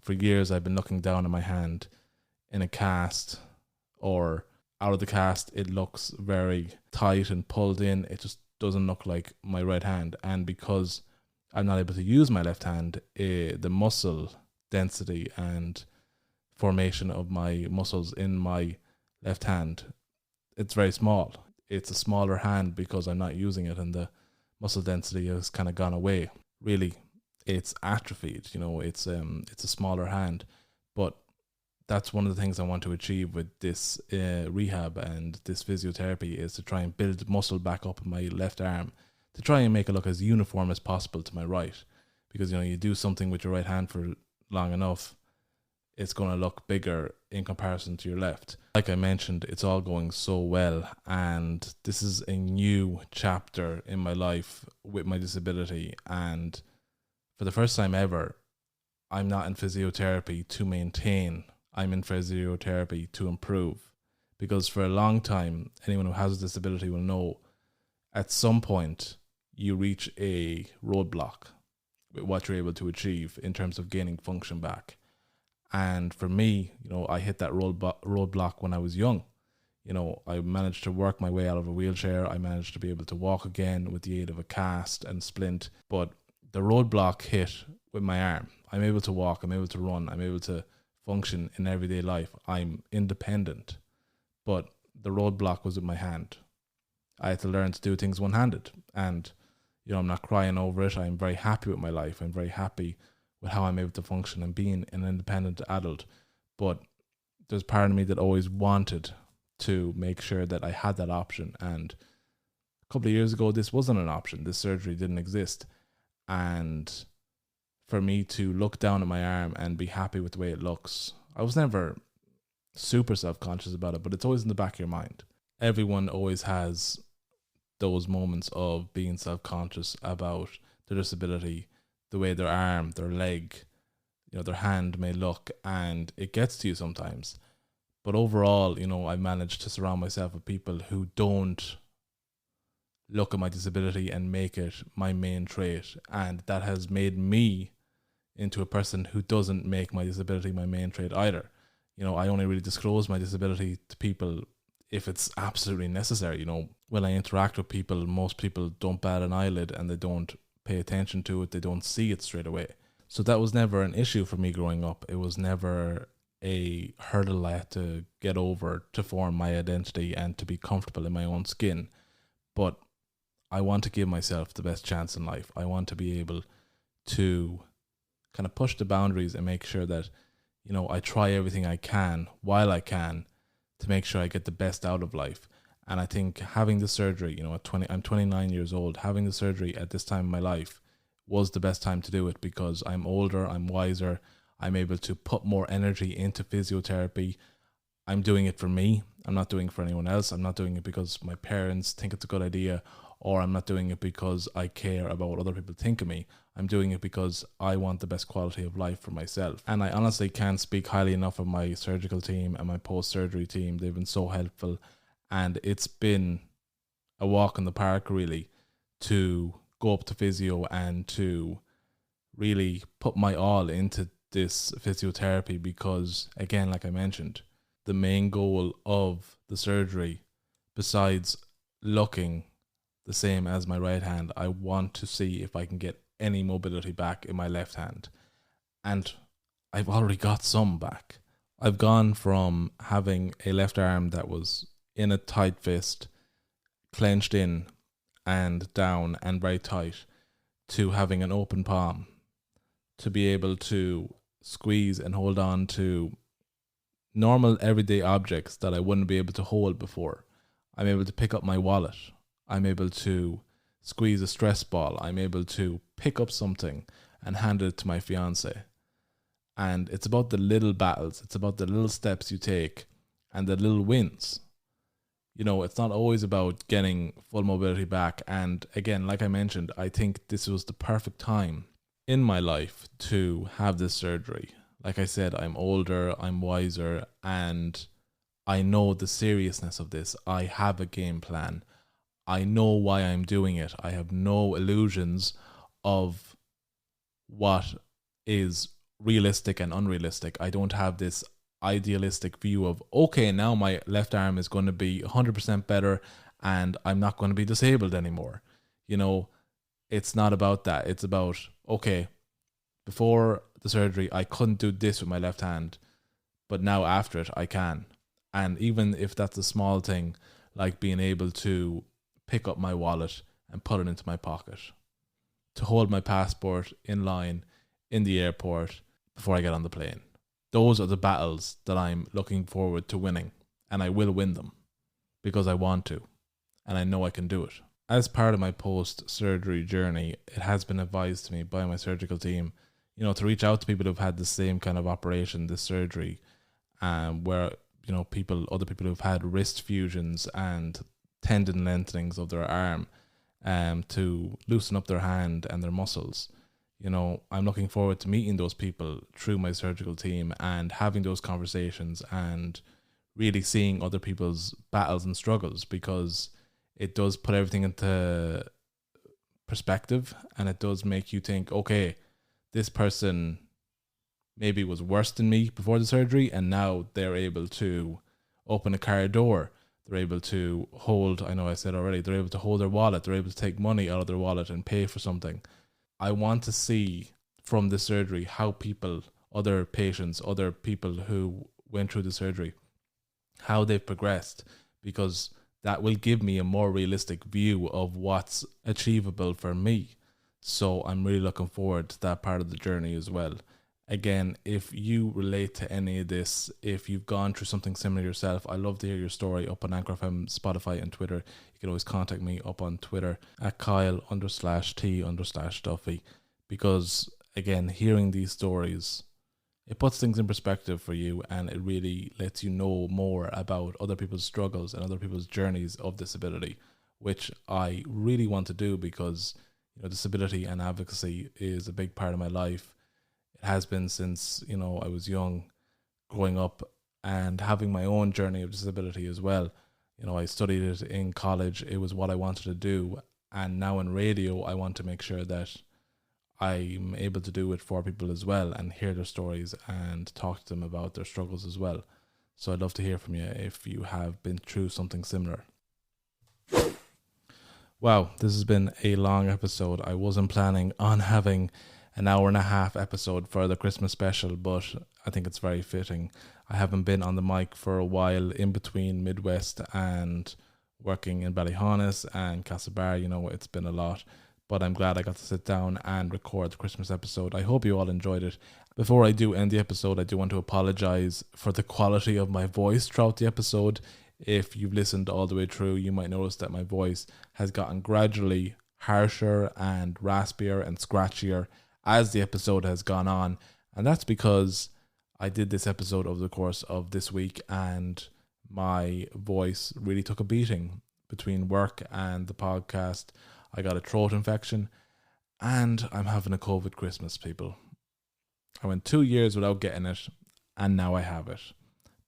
For years, I've been looking down at my hand in a cast or out of the cast. It looks very tight and pulled in. It just doesn't look like my right hand. And because I'm not able to use my left hand, the muscle density and formation of my muscles in my left hand, it's very small. It's a smaller hand because I'm not using it, and the muscle density has kind of gone away. Really, it's atrophied. It's a smaller hand. But that's one of the things I want to achieve with this rehab and this physiotherapy, is to try and build muscle back up in my left arm, to try and make it look as uniform as possible to my right. Because you do something with your right hand for long enough, it's going to look bigger in comparison to your left. Like I mentioned, it's all going so well, and this is a new chapter in my life with my disability. And for the first time ever, I'm not in physiotherapy to maintain. I'm in physiotherapy to improve. Because for a long time, anyone who has a disability will know, at some point you reach a roadblock with what you're able to achieve in terms of gaining function back. And for me, I hit that roadblock when I was young. I managed to work my way out of a wheelchair. I managed to be able to walk again with the aid of a cast and splint. But the roadblock hit with my arm. I'm able to walk, I'm able to run, I'm able to function in everyday life. I'm independent. But the roadblock was with my hand. I had to learn to do things one-handed. And, I'm not crying over it. I'm very happy with my life. I'm very happy with how I'm able to function and being an independent adult. But there's part of me that always wanted to make sure that I had that option. And a couple of years ago, this wasn't an option. This surgery didn't exist. And for me to look down at my arm and be happy with the way it looks, I was never super self-conscious about it, but it's always in the back of your mind. Everyone always has those moments of being self-conscious about their disability, the way their arm, their leg, their hand may look, and it gets to you sometimes. But overall, I managed to surround myself with people who don't look at my disability and make it my main trait, and that has made me into a person who doesn't make my disability my main trait either. I only really disclose my disability to people if it's absolutely necessary. When I interact with people, most people don't bat an eyelid and they don't pay attention to it. They don't see it straight away. So that was never an issue for me growing up. It was never a hurdle I had to get over to form my identity and to be comfortable in my own skin. But I want to give myself the best chance in life. I want to be able to kind of push the boundaries and make sure that, you know, I try everything I can while I can to make sure I get the best out of life. And I think having the surgery, you know, I'm 29 years old, having the surgery at this time in my life was the best time to do it, because I'm older, I'm wiser, I'm able to put more energy into physiotherapy. I'm doing it for me. I'm not doing it for anyone else. I'm not doing it because my parents think it's a good idea, or I'm not doing it because I care about what other people think of me. I'm doing it because I want the best quality of life for myself. And I honestly can't speak highly enough of my surgical team and my post-surgery team. They've been so helpful, and it's been a walk in the park, really, to go up to physio and to really put my all into this physiotherapy, because, again, like I mentioned, the main goal of the surgery, besides looking the same as my right hand, I want to see if I can get any mobility back in my left hand. And I've already got some back. I've gone from having a left arm that was in a tight fist, clenched in and down and very tight, to having an open palm, to be able to squeeze and hold on to normal everyday objects that I wouldn't be able to hold before. I'm able to pick up my wallet. I'm able to squeeze a stress ball. I'm able to pick up something and hand it to my fiance. And it's about the little battles. It's about the little steps you take and the little wins. You know, it's not always about getting full mobility back. And again, like I mentioned, I think this was the perfect time in my life to have this surgery. Like I said, I'm older, I'm wiser, and I know the seriousness of this. I have a game plan. I know why I'm doing it. I have no illusions of what is realistic and unrealistic. I don't have this idealistic view of, okay, now my left arm is going to be 100% better and I'm not going to be disabled anymore. You know, it's not about that. It's about, okay, before the surgery, I couldn't do this with my left hand, but now after it, I can. And even if that's a small thing, like being able to pick up my wallet and put it into my pocket, to hold my passport in line in the airport before I get on the plane. Those are the battles that I'm looking forward to winning, and I will win them because I want to, and I know I can do it. As part of my post-surgery journey, it has been advised to me by my surgical team, you know, to reach out to people who've had the same kind of operation, this surgery, where, you know, other people who've had wrist fusions and tendon lengthenings of their arm, to loosen up their hand and their muscles. You know, I'm looking forward to meeting those people through my surgical team and having those conversations and really seeing other people's battles and struggles, because it does put everything into perspective, and it does make you think, okay, this person maybe was worse than me before the surgery, and now they're able to open a car door. They're able to hold, I know I said already, they're able to hold their wallet. They're able to take money out of their wallet and pay for something. I want to see from the surgery how people, other patients, other people who went through the surgery, how they've progressed, because that will give me a more realistic view of what's achievable for me. So I'm really looking forward to that part of the journey as well. Again, if you relate to any of this, if you've gone through something similar yourself, I love to hear your story up on Anchor FM, Spotify and Twitter. You can always contact me up on Twitter at Kyle_T_Stuffy, because again, hearing these stories, it puts things in perspective for you, and it really lets you know more about other people's struggles and other people's journeys of disability, which I really want to do, because, you know, disability and advocacy is a big part of my life. It has been since, you know, I was young, growing up and having my own journey of disability as well. You know, I studied it in college. It was what I wanted to do. And now in radio, I want to make sure that I'm able to do it for people as well, and hear their stories and talk to them about their struggles as well. So I'd love to hear from you if you have been through something similar. Wow, this has been a long episode. I wasn't planning on having an hour and a half episode for the Christmas special, but I think it's very fitting. I haven't been on the mic for a while in between Midwest and working in Ballyhonus and Castlebar. It's been a lot, but I'm glad I got to sit down and record the Christmas episode. I hope you all enjoyed it. Before I do end the episode, I do want to apologise for the quality of my voice throughout the episode. If you've listened all the way through, you might notice that my voice has gotten gradually harsher and raspier and scratchier as the episode has gone on. And that's because I did this episode over the course of this week and my voice really took a beating between work and the podcast. I got a throat infection and I'm having a COVID Christmas, people. I went 2 years without getting it and now I have it.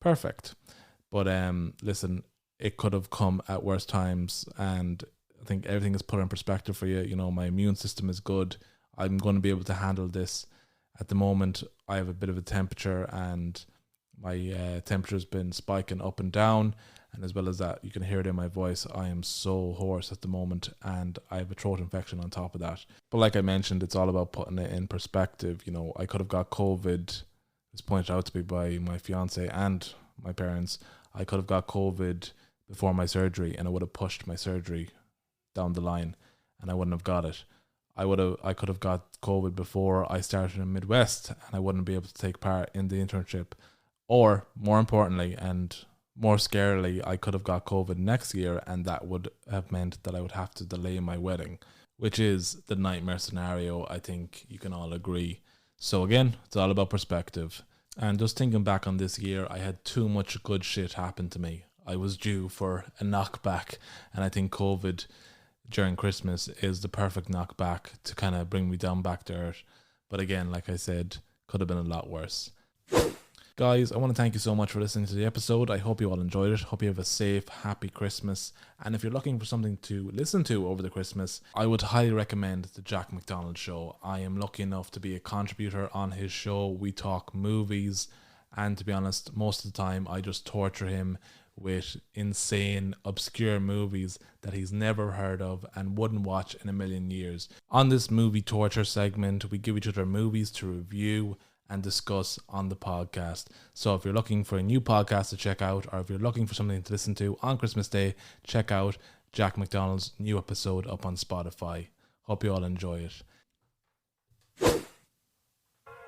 Perfect. But listen, it could have come at worse times, and I think everything is put in perspective for you. My immune system is good. I'm going to be able to handle this. At the moment, I have a bit of a temperature, and my temperature's been spiking up and down. And as well as that, you can hear it in my voice. I am so hoarse at the moment, and I have a throat infection on top of that. But like I mentioned, it's all about putting it in perspective. I could have got COVID. It's pointed out to me by my fiance and my parents. I could have got COVID before my surgery, and I would have pushed my surgery down the line, and I wouldn't have got it. I could have got COVID before I started in Midwest, and I wouldn't be able to take part in the internship. Or more importantly, and more scarily, I could have got COVID next year, and that would have meant that I would have to delay my wedding, which is the nightmare scenario. I think you can all agree. So again, it's all about perspective. And just thinking back on this year, I had too much good shit happen to me. I was due for a knockback, and I think COVID during Christmas is the perfect knockback to kind of bring me down back to earth. But again, like I said, could have been a lot worse. Guys, I want to thank you so much for listening to the episode. I hope you all enjoyed it. Hope you have a safe, happy Christmas. And if you're looking for something to listen to over the Christmas, I would highly recommend the Jack McDonald Show. I am lucky enough to be a contributor on his show. We talk movies, and to be honest, most of the time I just torture him with insane, obscure movies that he's never heard of and wouldn't watch in a million years. On this movie torture segment, we give each other movies to review and discuss on the podcast. So if you're looking for a new podcast to check out, or if you're looking for something to listen to on Christmas Day, check out Jack McDonald's new episode up on Spotify. Hope you all enjoy it.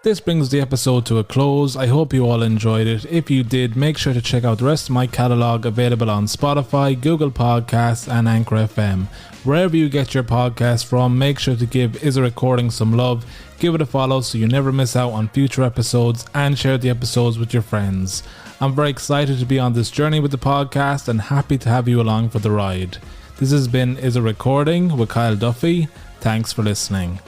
This brings the episode to a close. I hope you all enjoyed it. If you did, make sure to check out the rest of my catalogue available on Spotify, Google Podcasts and Anchor FM. Wherever you get your podcast from, make sure to give Is a Recording some love. Give it a follow so you never miss out on future episodes, and share the episodes with your friends. I'm very excited to be on this journey with the podcast and happy to have you along for the ride. This has been Is a Recording with Kyle Duffy. Thanks for listening.